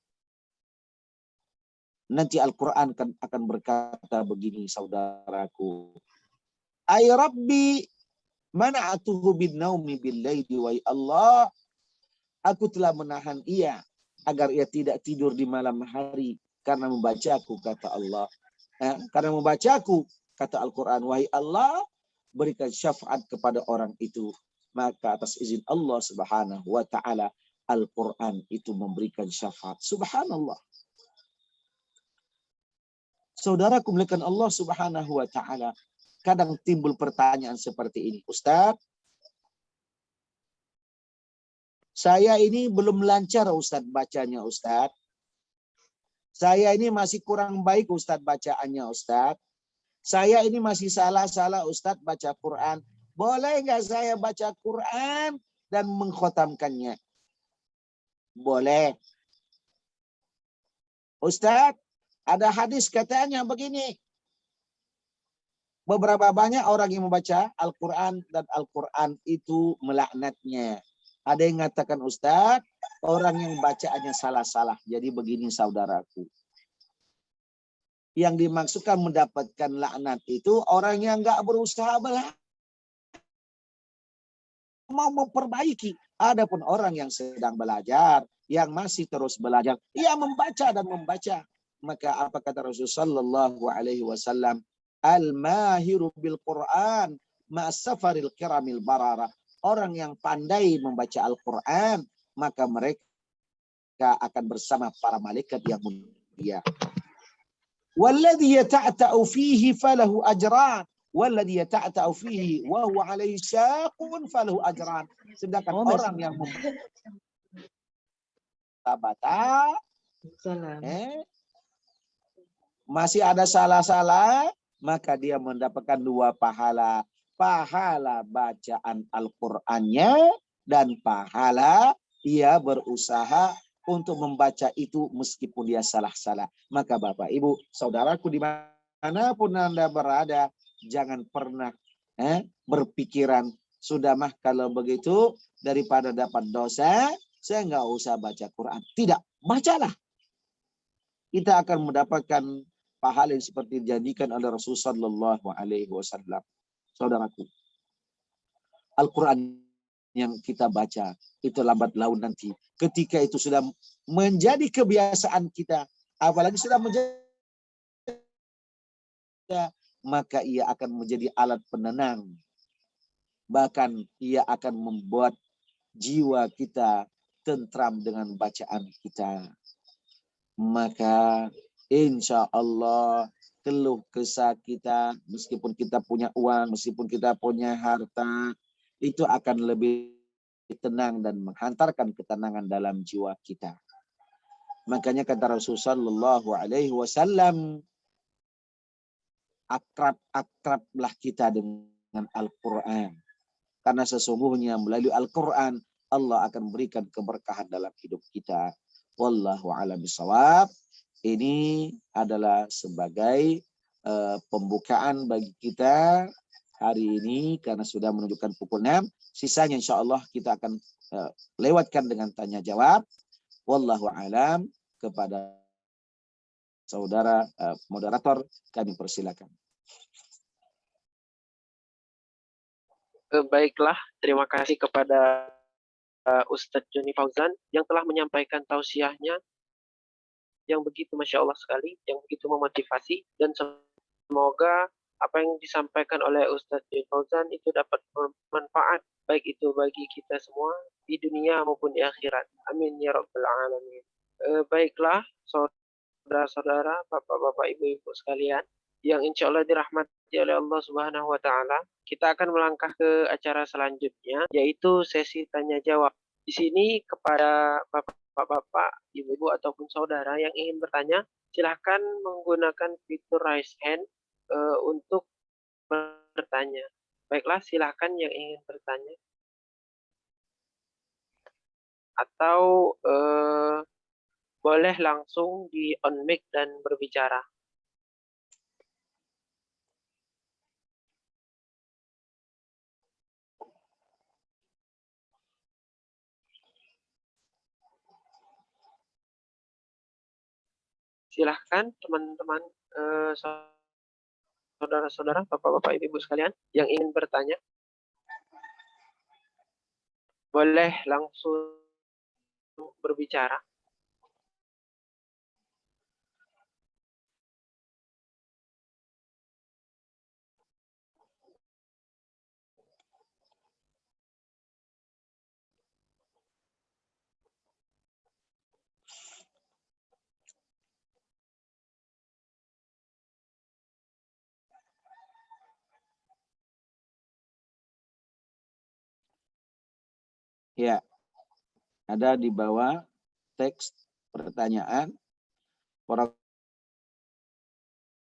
Nanti Al-Quran akan berkata begini, saudaraku. Ay Rabbi, mana'atuhu bin naumi bil laili wa Allah. Aku telah menahan ia agar ia tidak tidur di malam hari karena membacaku, kata Allah. Karena membacaku, kata Al-Quran. Wahai Allah, berikan syafaat kepada orang itu. Maka atas izin Allah Subhanahu wa ta'ala, Al-Quran itu memberikan syafaat. Subhanallah. Saudaraku melihat Allah Subhanahu wa ta'ala, kadang timbul pertanyaan seperti ini. Ustaz, saya ini belum lancar Ustaz bacanya Ustaz. Saya ini masih kurang baik Ustaz bacaannya Ustaz. Saya ini masih salah-salah Ustaz baca Quran. Boleh nggak saya baca Quran dan mengkhatamkannya? Boleh. Ustaz, ada hadis katanya begini. Beberapa banyak orang yang membaca Al-Quran dan Al-Quran itu melaknatnya. Ada yang mengatakan, Ustaz, orang yang bacaannya salah-salah. Jadi begini saudaraku. Yang dimaksudkan mendapatkan laknat itu orang yang nggak berusaha mau memperbaiki. Adapun orang yang sedang belajar, yang masih terus belajar, ia membaca dan membaca. Maka apa kata Rasulullah Shallallahu Alaihi Wasallam? Al-mahiru bil Quran ma'asafaril kiramil barara. Orang yang pandai membaca Al-Quran, maka mereka akan bersama para malaikat yang mulia. Walladhi yata'ta'u fihi falahu ajran. Walladhi yata'ta'u fihi wa huwa alaihi syaqun falahu ajran. Sedangkan orang yang membaca masih ada salah-salah, maka dia mendapatkan 2 pahala. Pahala bacaan Al-Qur'annya dan pahala ia berusaha untuk membaca itu meskipun dia salah-salah. Maka Bapak, Ibu, saudaraku dimanapun Anda berada, jangan pernah berpikiran, sudah mah kalau begitu daripada dapat dosa, saya nggak usah baca Quran. Tidak, bacalah. Kita akan mendapatkan pahala yang seperti dijanjikan oleh Rasulullah Shallallahu Alaihi Wasallam. Saudaraku, Al-Quran yang kita baca itu lambat laun nanti, ketika itu sudah menjadi kebiasaan kita, apalagi sudah menjadi, maka ia akan menjadi alat penenang. Bahkan ia akan membuat jiwa kita tentram dengan bacaan kita. Maka insya Allah keluh kesah kita, meskipun kita punya uang, meskipun kita punya harta, itu akan lebih tenang dan menghantarkan ketenangan dalam jiwa kita. Makanya kata Rasulullah Shallallahu Alaihi Wasallam, akrablah kita dengan Al-Quran. Karena sesungguhnya melalui Al-Quran Allah akan berikan keberkahan dalam hidup kita. Wallahu a'lam bishawab. Ini adalah sebagai pembukaan bagi kita hari ini karena sudah menunjukkan pukul 6. Sisanya insya Allah kita akan lewatkan dengan tanya jawab. Wallahu a'lam. Kepada saudara moderator kami persilakan. Baiklah, terima kasih kepada Ustadz Joni Fauzan yang telah menyampaikan tausiahnya yang begitu Masya Allah sekali, yang begitu memotivasi, dan semoga apa yang disampaikan oleh Ustadz Joni Fauzan itu dapat bermanfaat, baik itu bagi kita semua di dunia maupun di akhirat. Amin ya Rabbal Alamin. Baiklah, saudara-saudara, bapak-bapak, ibu-ibu sekalian, yang insya Allah dirahmati oleh Allah Subhanahu wa Ta'ala, kita akan melangkah ke acara selanjutnya, yaitu sesi tanya jawab. Di sini kepada bapak-bapak, ibu-ibu ataupun saudara yang ingin bertanya, silahkan menggunakan fitur raise hand untuk bertanya. Baiklah, silahkan yang ingin bertanya. Atau boleh langsung di on mic dan berbicara. Silahkan teman-teman, saudara-saudara, bapak-bapak, ibu-ibu sekalian yang ingin bertanya, boleh langsung berbicara. Ya, ada di bawah teks pertanyaan orang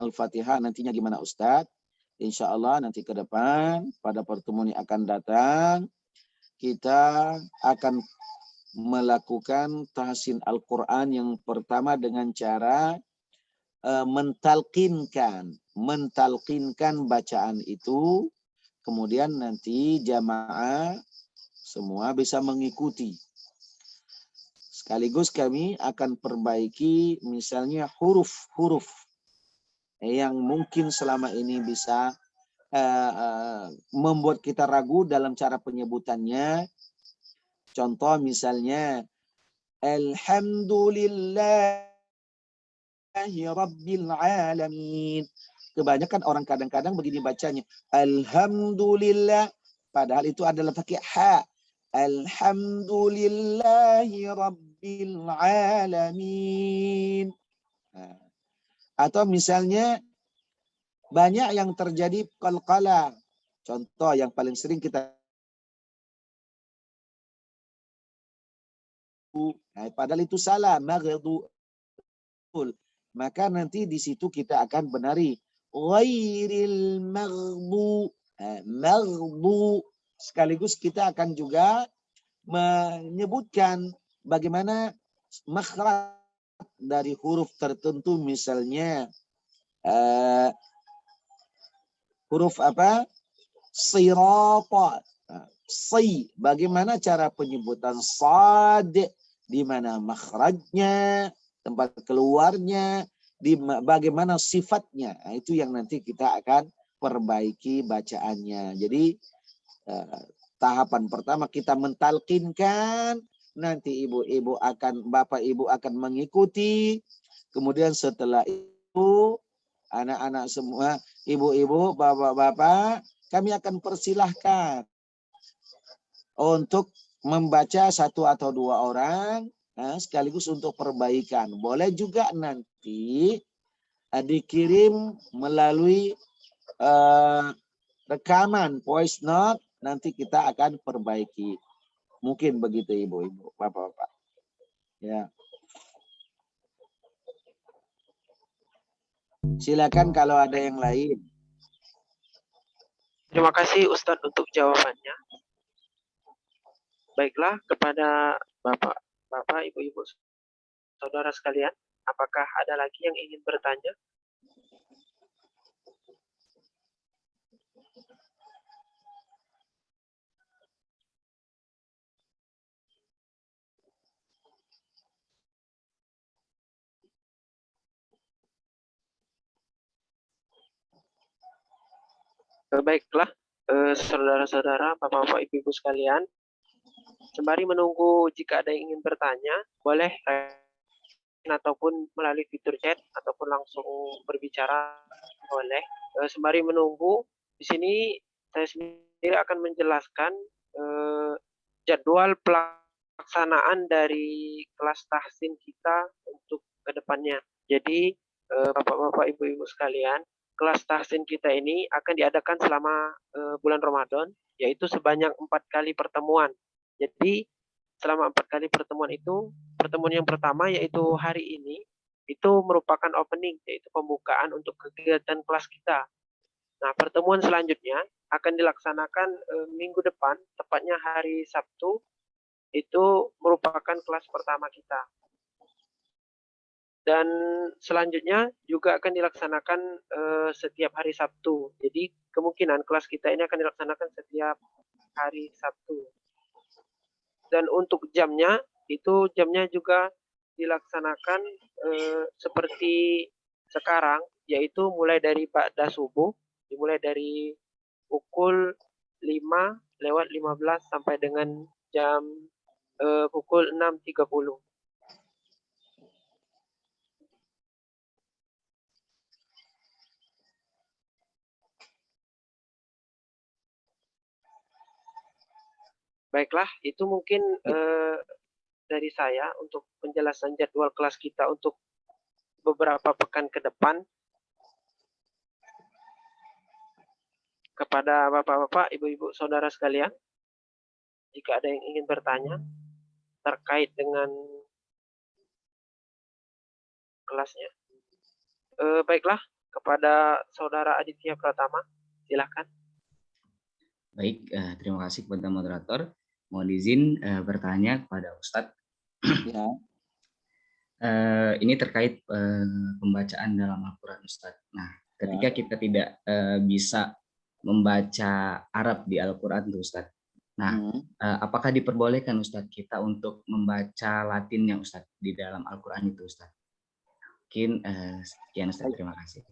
Al-Fatihah nantinya gimana Ustadz? Insya Allah nanti ke depan pada pertemuan yang akan datang kita akan melakukan tahsin Al-Quran yang pertama dengan cara mentalkinkan bacaan itu, kemudian nanti jamaah semua bisa mengikuti. Sekaligus kami akan perbaiki misalnya huruf-huruf yang mungkin selama ini bisa membuat kita ragu dalam cara penyebutannya. Contoh misalnya Alhamdulillahi Rabbil Alamin. Kebanyakan orang kadang-kadang begini bacanya. Alhamdulillah. Padahal itu adalah pakai ha. Alhamdulillahi Rabbil Alamin. Nah. Atau misalnya banyak yang terjadi qalqalah. Contoh yang paling sering kita padahal itu salah, maghdu. Maka nanti di situ kita akan benari ghairil maghdu. Maghdu. Sekaligus kita akan juga menyebutkan bagaimana makhraj dari huruf tertentu, misalnya huruf apa? Sirata. Bagaimana cara penyebutan sad, di mana makhrajnya, tempat keluarnya, bagaimana sifatnya. Nah, itu yang nanti kita akan perbaiki bacaannya. Jadi tahapan pertama kita mentalkinkan, nanti bapak ibu akan mengikuti. Kemudian setelah itu anak-anak semua, ibu-ibu, bapak-bapak, kami akan persilahkan untuk membaca satu atau dua orang, sekaligus untuk perbaikan. Boleh juga nanti dikirim melalui rekaman voice note, nanti kita akan perbaiki. Mungkin begitu ibu-ibu, bapak-bapak. Ya. Silakan kalau ada yang lain. Terima kasih Ustadz untuk jawabannya. Baiklah, kepada Bapak, Ibu-ibu, saudara sekalian, apakah ada lagi yang ingin bertanya? Baiklah, saudara-saudara, Bapak-Bapak, Ibu-ibu sekalian, sembari menunggu jika ada yang ingin bertanya, boleh ataupun melalui fitur chat ataupun langsung berbicara boleh. Sembari menunggu, di sini saya sendiri akan menjelaskan jadwal pelaksanaan dari kelas tahsin kita untuk kedepannya. Jadi Bapak-bapak, Ibu-ibu sekalian, kelas tahsin kita ini akan diadakan selama bulan Ramadan, yaitu sebanyak 4 kali pertemuan. Jadi selama 4 kali pertemuan itu, pertemuan yang pertama yaitu hari ini, itu merupakan opening, yaitu pembukaan untuk kegiatan kelas kita. Nah, pertemuan selanjutnya akan dilaksanakan minggu depan, tepatnya hari Sabtu, itu merupakan kelas pertama kita. Dan selanjutnya juga akan dilaksanakan setiap hari Sabtu. Jadi kemungkinan kelas kita ini akan dilaksanakan setiap hari Sabtu. Dan untuk jamnya, itu jamnya juga dilaksanakan seperti sekarang, yaitu mulai dari ba'da subuh, dimulai dari pukul 5:15 sampai dengan jam pukul 6:30. Baiklah, itu mungkin dari saya untuk penjelasan jadwal kelas kita untuk beberapa pekan ke depan. Kepada Bapak-bapak, Ibu-ibu, saudara sekalian, jika ada yang ingin bertanya terkait dengan kelasnya. Baiklah, kepada saudara Aditya Pratama, silakan. Baik, terima kasih kepada moderator. Mohon izin bertanya kepada Ustadz. Ya. Ini terkait pembacaan dalam Al-Quran, Ustadz. Nah, ketika kita tidak bisa membaca Arab di Al-Quran, Ustadz. Nah, apakah diperbolehkan Ustadz kita untuk membaca Latinnya, Ustadz, di dalam Al-Quran itu, Ustadz? Mungkin sekian, Ustadz. Terima kasih.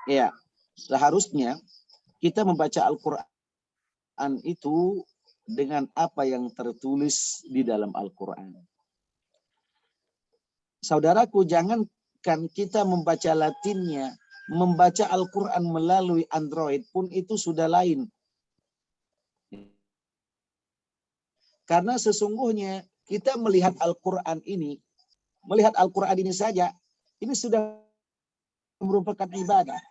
Ya, seharusnya kita membaca Al-Quran itu dengan apa yang tertulis di dalam Al-Quran. Saudaraku, jangankan kita membaca Latinnya, membaca Al-Quran melalui Android pun itu sudah lain. Karena sesungguhnya kita melihat Al-Quran ini saja, ini sudah merupakan ibadah.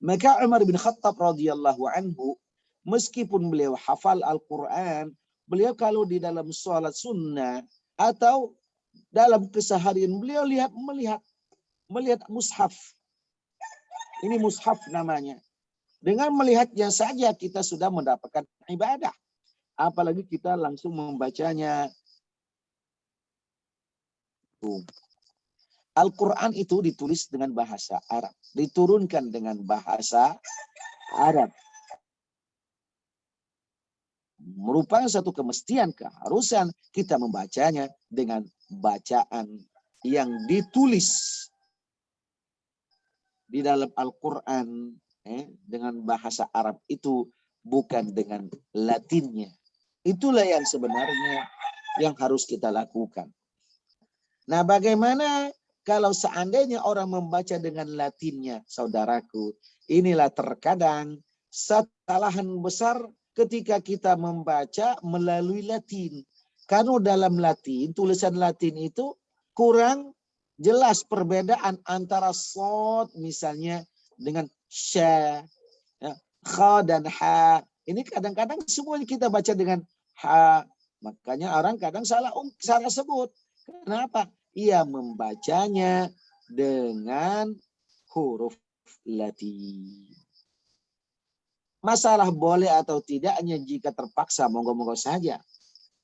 Maka Umar bin Khattab radhiyallahu anhu, meskipun beliau hafal Al-Quran, beliau kalau di dalam sholat sunnah atau dalam keseharian beliau melihat mushaf. Ini mushaf namanya. Dengan melihatnya saja kita sudah mendapatkan ibadah. Apalagi kita langsung membacanya. Al-Quran itu ditulis dengan bahasa Arab. Diturunkan dengan bahasa Arab. Merupakan satu kemestian, keharusan kita membacanya dengan bacaan yang ditulis di dalam Al-Quran dengan bahasa Arab itu, bukan dengan Latinnya. Itulah yang sebenarnya yang harus kita lakukan. Nah, bagaimana kalau seandainya orang membaca dengan Latinnya, saudaraku? Inilah terkadang kesalahan besar ketika kita membaca melalui Latin. Karena dalam Latin, tulisan Latin itu kurang jelas perbedaan antara sod misalnya dengan sya, ya, kha dan ha. Ini kadang-kadang semuanya kita baca dengan ha. Makanya orang kadang salah sebut. Kenapa? ia membacanya dengan huruf Latin. Masalah boleh atau tidaknya jika terpaksa, monggo-monggo saja.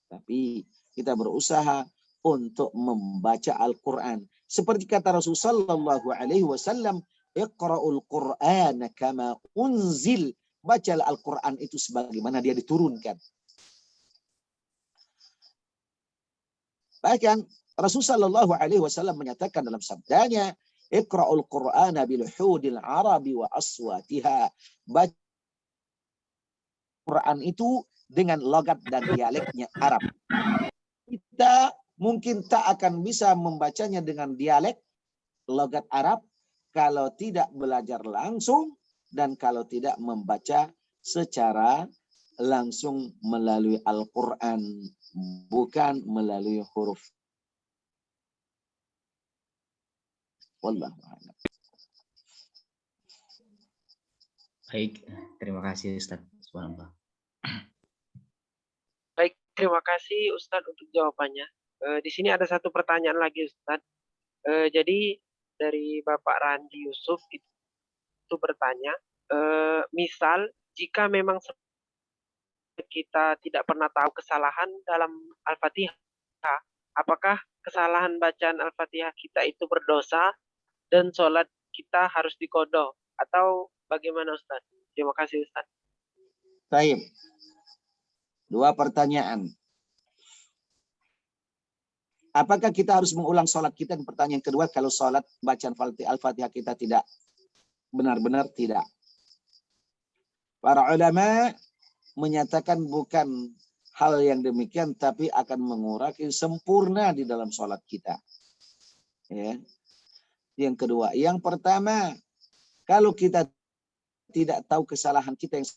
Tapi kita berusaha untuk membaca Al-Quran. Seperti kata Rasulullah SAW, Iqra'ul Qur'ana kama unzil. Bacalah Al-Quran itu sebagaimana dia diturunkan. Bahkan Rasulullah SAW menyatakan dalam sabdanya, Iqra'ul Qur'ana bilhudil arabi wa aswatiha. Baca Quran itu dengan logat dan dialeknya Arab. Kita mungkin tak akan bisa membacanya dengan dialek logat Arab kalau tidak belajar langsung dan kalau tidak membaca secara langsung melalui Al-Quran, bukan melalui huruf. Wallahu a'lam. Baik, terima kasih Ustaz. Subhanallah. Baik, terima kasih Ustadz untuk jawabannya. Di sini ada satu pertanyaan lagi Ustadz. Jadi dari Bapak Randi Yusuf itu bertanya, misal jika memang kita tidak pernah tahu kesalahan dalam Al-Fatihah, apakah kesalahan bacaan Al-Fatihah kita itu berdosa dan sholat kita harus diqodho atau bagaimana Ustadz? Terima kasih Ustadz. Baik. Dua pertanyaan. Apakah kita harus mengulang sholat kita? Dan pertanyaan kedua, kalau sholat bacaan Al-Fatihah kita tidak benar-benar tidak. Para ulama menyatakan bukan hal yang demikian, tapi akan mengurangi sempurna di dalam sholat kita. Ya. Yang kedua, yang pertama, kalau kita tidak tahu kesalahan kita yang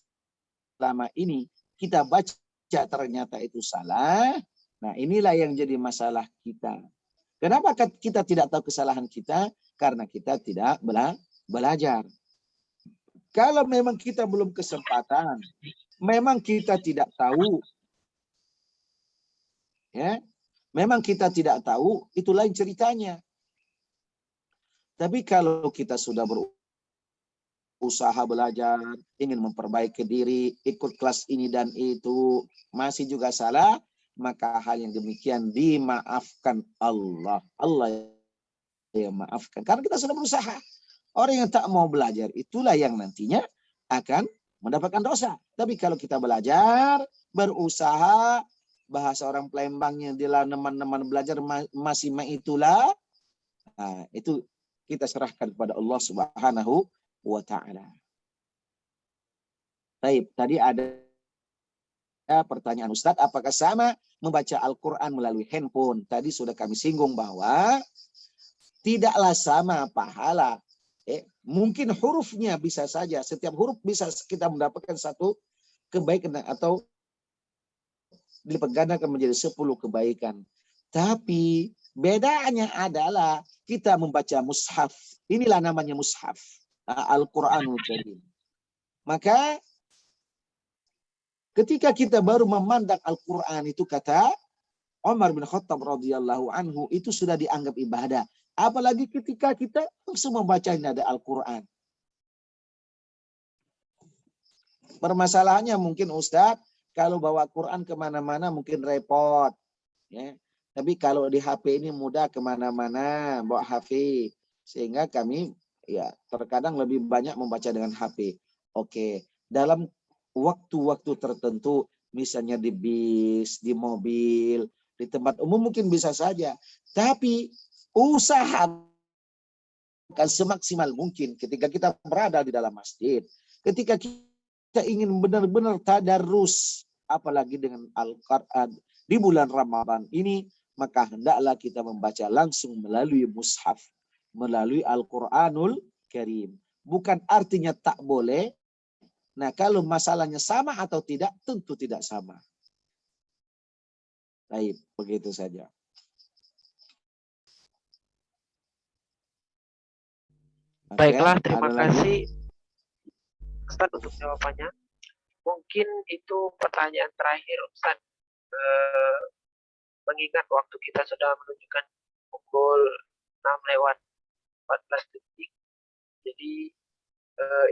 selama ini, kita baca ternyata itu salah. Nah, inilah yang jadi masalah kita. Kenapa kita tidak tahu kesalahan kita? Karena kita tidak belajar. Kalau memang kita belum kesempatan, memang kita tidak tahu, ya, memang kita tidak tahu, itu lain ceritanya. Tapi kalau kita sudah berusaha belajar, ingin memperbaiki diri, ikut kelas ini dan itu, masih juga salah, maka hal yang demikian dimaafkan Allah. Allah yang maafkan. Karena kita sudah berusaha. Orang yang tak mau belajar, itulah yang nantinya akan mendapatkan dosa. Tapi kalau kita belajar, berusaha, bahasa orang Palembangnya adalah teman-teman belajar masih itulah, nah, itu kita serahkan kepada Allah Subhanahu wa ta'ala. Baik, tadi ada pertanyaan Ustadz, apakah sama membaca Al-Quran melalui handphone? Tadi sudah kami singgung bahwa tidaklah sama pahala. Mungkin hurufnya bisa saja, setiap huruf bisa kita mendapatkan satu kebaikan atau dilipat gandakan menjadi 10 kebaikan. Tapi bedanya adalah kita membaca mushaf. Inilah namanya mushaf. Al-Quranul Karim. Maka ketika kita baru memandang Al-Quran itu, kata Umar bin Khattab radhiyallahu anhu, itu sudah dianggap ibadah. Apalagi ketika kita langsung membaca nada Al-Quran. Permasalahannya mungkin Ustadz, kalau bawa Quran kemana-mana mungkin repot. Ya. Tapi kalau di HP ini mudah kemana-mana, bawa HP. Sehingga kami ya terkadang lebih banyak membaca dengan HP. Oke, dalam waktu-waktu tertentu, misalnya di bis, di mobil, di tempat umum mungkin bisa saja. Tapi usahakan semaksimal mungkin ketika kita berada di dalam masjid, ketika kita ingin benar-benar tadarus, apalagi dengan Al-Quran di bulan Ramadan ini, maka hendaklah kita membaca langsung melalui mushaf, melalui Al-Quranul Karim. Bukan artinya tak boleh. Nah, kalau masalahnya sama atau tidak, tentu tidak sama. Baik, begitu saja. Baiklah, terima kasih Ustaz untuk jawabannya. Mungkin itu pertanyaan terakhir Ustaz. Mengingat waktu kita sudah menunjukkan pukul 6:14. Jadi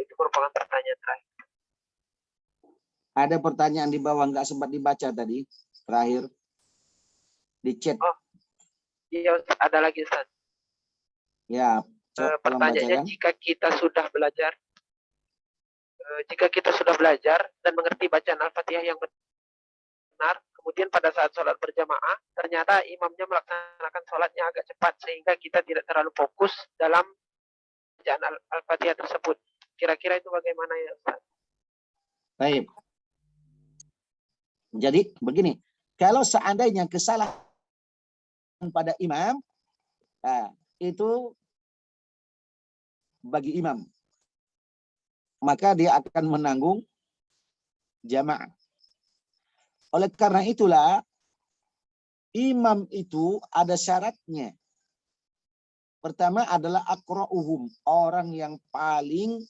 itu merupakan pertanyaan terakhir. Ada pertanyaan di bawah nggak sempat dibaca tadi terakhir di chat. Oh, iya Ustaz, ada lagi Ustaz. Ya, tolong pertanyaannya, bacakan. jika kita sudah belajar dan mengerti bacaan Al-Fatihah yang benar, kemudian pada saat sholat berjamaah ternyata imamnya melaksanakan sholatnya agak cepat sehingga kita tidak terlalu fokus dalam bacaan Al-Fatihah tersebut. Kira-kira itu bagaimana ya Ustaz? Baik. Jadi begini, kalau seandainya kesalahan pada imam, itu bagi imam, maka dia akan menanggung jamaah. Oleh karena itulah, imam itu ada syaratnya. Pertama adalah aqra'uhum, orang yang paling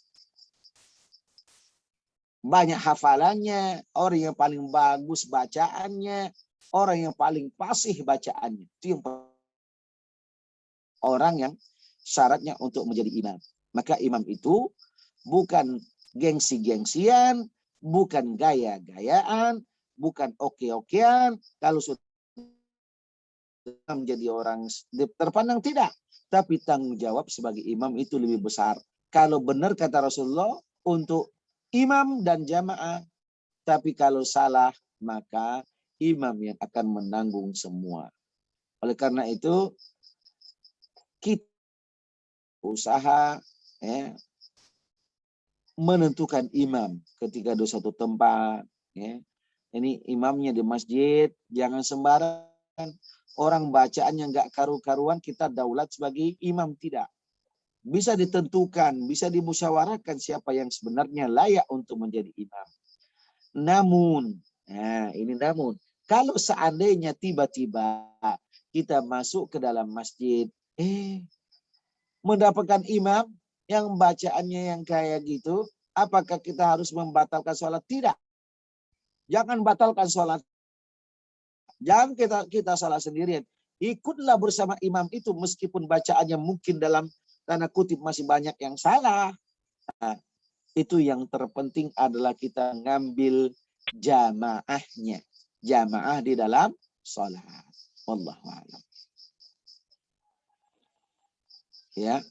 banyak hafalannya, orang yang paling bagus bacaannya, orang yang paling fasih bacaannya. Itu yang orang yang syaratnya untuk menjadi imam. Maka imam itu bukan gengsi-gengsian, bukan gaya-gayaan, bukan oke-okean. Kalau sudah menjadi orang terpandang, tidak. Tapi tanggung jawab sebagai imam itu lebih besar. Kalau benar kata Rasulullah, untuk imam dan jamaah. Tapi kalau salah, maka imam yang akan menanggung semua. Oleh karena itu, kita usaha menentukan imam ketika di suatu tempat. Ini imamnya di masjid, jangan sembarangan. Orang bacaannya nggak karu-karuan, kita daulat sebagai imam, tidak. Bisa ditentukan, bisa dimusyawarahkan siapa yang sebenarnya layak untuk menjadi imam. Namun, kalau seandainya tiba-tiba kita masuk ke dalam masjid, mendapatkan imam yang bacaannya yang kayak gitu, apakah kita harus membatalkan sholat? Tidak. Jangan batalkan sholat. Jangan kita salah sendirian. Ikutlah bersama imam itu meskipun bacaannya mungkin dalam tanda kutip masih banyak yang salah. Nah, itu yang terpenting adalah kita ngambil jamaahnya. Jamaah di dalam sholat. Wallahu a'lam. Ya.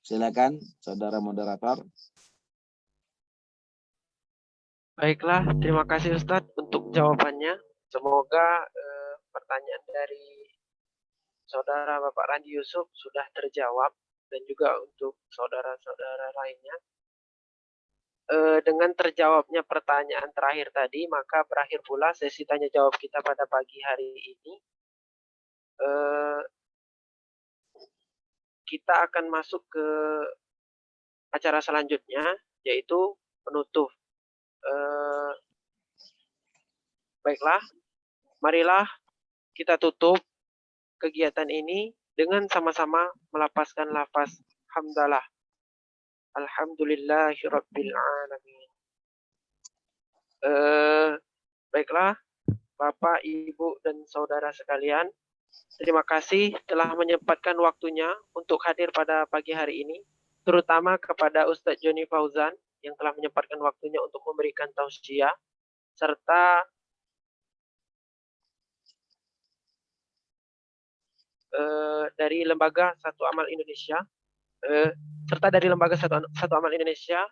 Silakan saudara moderator. Baiklah, terima kasih Ustadz untuk jawabannya. Semoga pertanyaan dari saudara Bapak Randi Yusuf sudah terjawab dan juga untuk saudara-saudara lainnya. Dengan terjawabnya pertanyaan terakhir tadi, maka berakhir pula sesi tanya jawab kita pada pagi hari ini. Kita akan masuk ke acara selanjutnya, yaitu penutup. Baiklah, marilah kita tutup kegiatan ini dengan sama-sama melafazkan lafaz hamdalah. Alhamdulillahirabbil alamin. Baiklah, Bapak, Ibu, dan saudara sekalian, terima kasih telah menyempatkan waktunya untuk hadir pada pagi hari ini, terutama kepada Ustadz Joni Fauzan yang telah menyempatkan waktunya untuk memberikan tausiah, serta dari Lembaga Satu Amal Indonesia, Satu Amal Indonesia,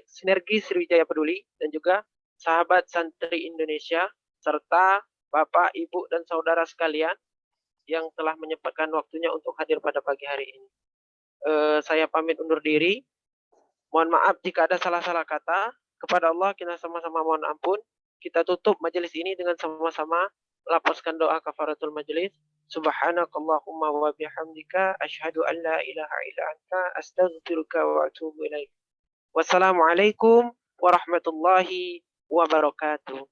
Sinergi Sriwijaya Peduli, dan juga sahabat santri Indonesia, serta Bapak, Ibu, dan saudara sekalian yang telah menyempatkan waktunya untuk hadir pada pagi hari ini. Saya pamit undur diri. Mohon maaf jika ada salah-salah kata. Kepada Allah kita sama-sama mohon ampun. Kita tutup majelis ini dengan sama-sama melafazkan doa kafaratul majelis. Subhanakallahumma wa bihamdika asyhadu an la ilaha illa anta astaghfiruka wa atubu ilaik. Wassalamualaikum warahmatullahi wabarakatuh.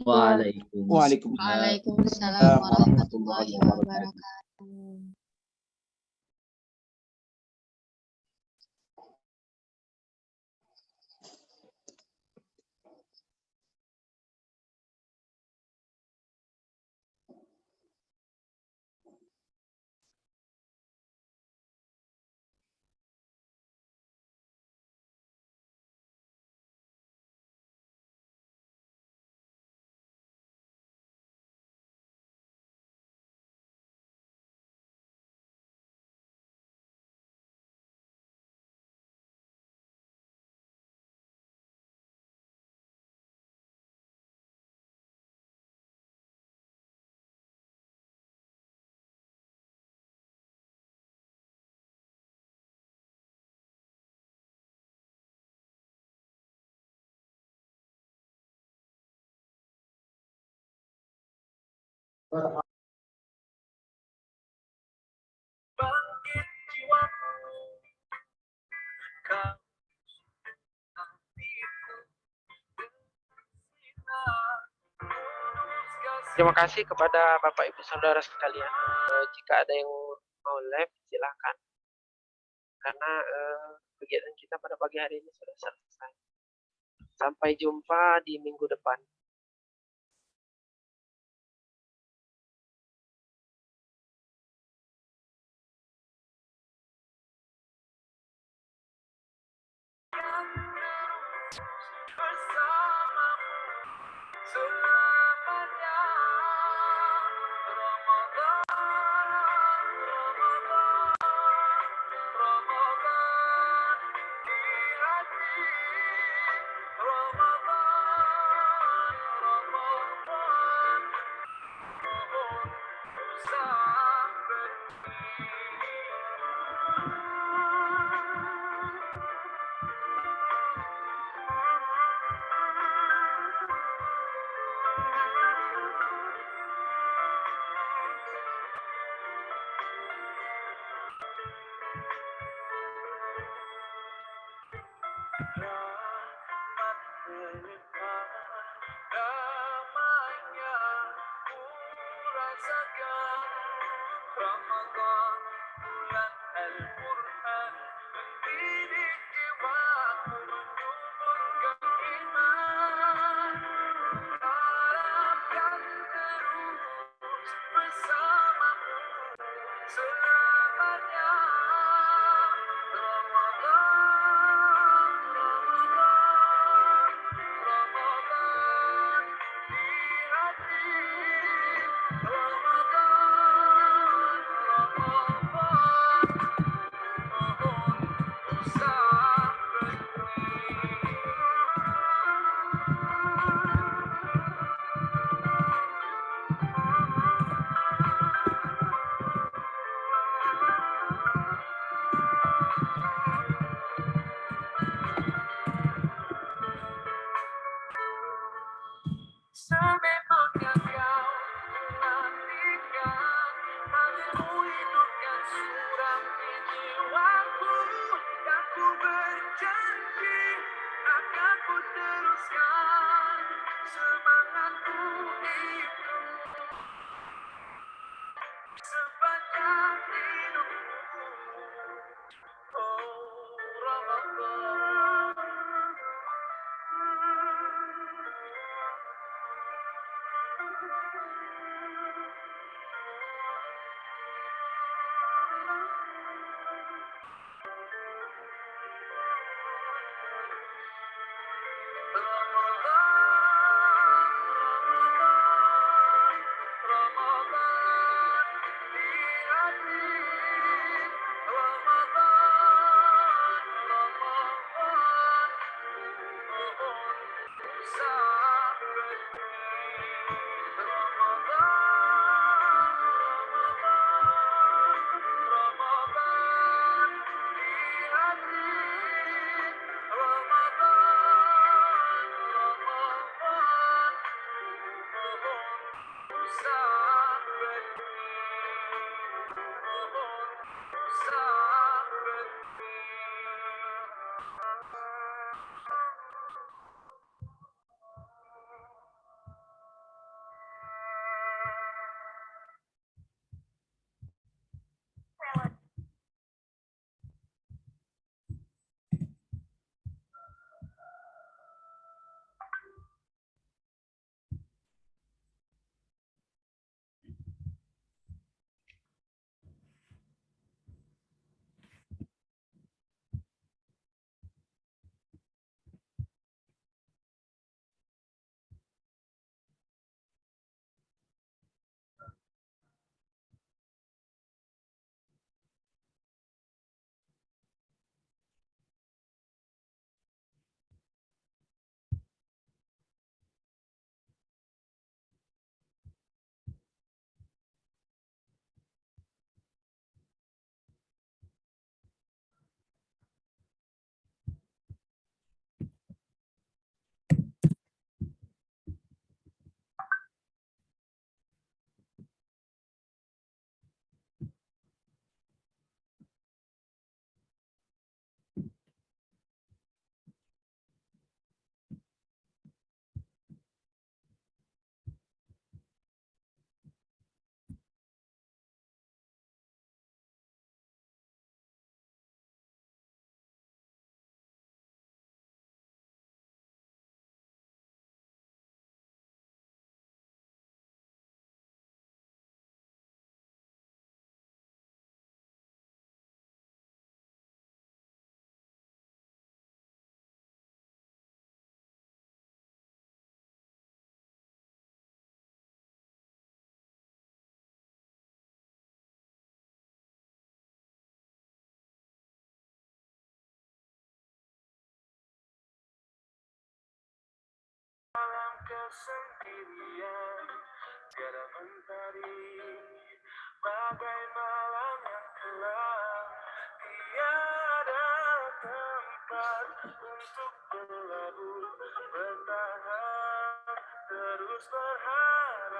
Waalaikumsalam warahmatullahi wabarakatuh. Terima kasih kepada Bapak Ibu Saudara sekalian. Jika ada yang mau live, silakan. Karena kegiatan kita pada pagi hari ini sudah selesai. Sampai jumpa di minggu depan. dalam kesendirian, tiada mentari, bagai malam yang gelap, tiada tempat untuk berlabuh, bertahan, terus berharap.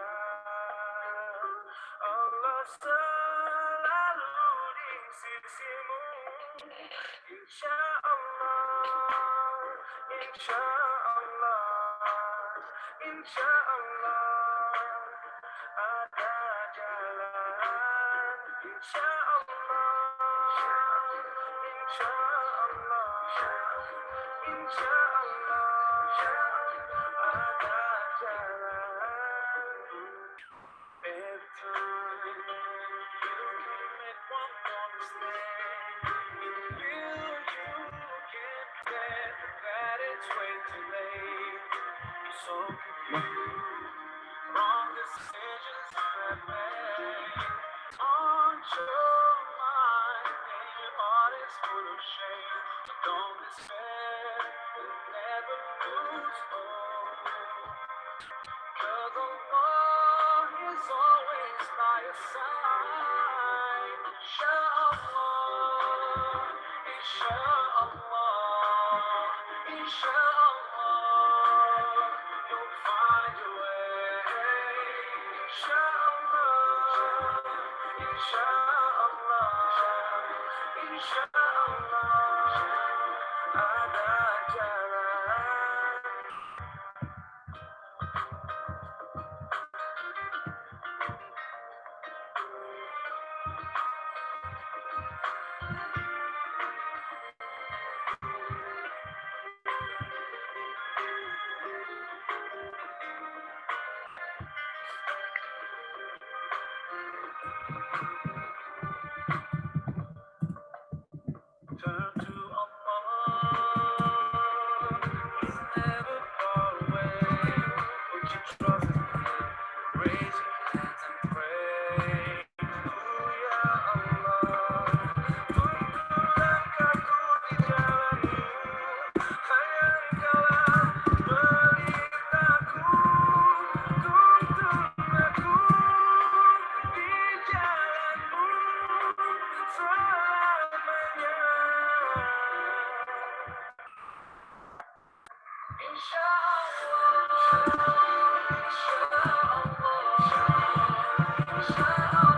Allah selalu di sisimu, insya Allah, insya Allah, insya Allah ada jalan, insya Allah, insya Allah, insya Allah ada jalan. Every time you make one more mistake, you feel you can't get that it's way too late. You're so confused, wrong decisions that made on your mind, and your heart is full of shame. But don't despair, you'll never lose hope. 'Cause Allah is always by your side. Inshallah, inshallah, inshallah, you'll find your way. Inshallah, inshallah, inshallah, ada jalan. Turn to Allah, He's never far away. Put your trust in Him, raise your hands and pray. Ya Allah, tunjukkan aku di jalan-Mu, hayangkanlah pelitaku, tuntun aku di jalan-Mu selamanya. Inshallah, inshallah, inshallah.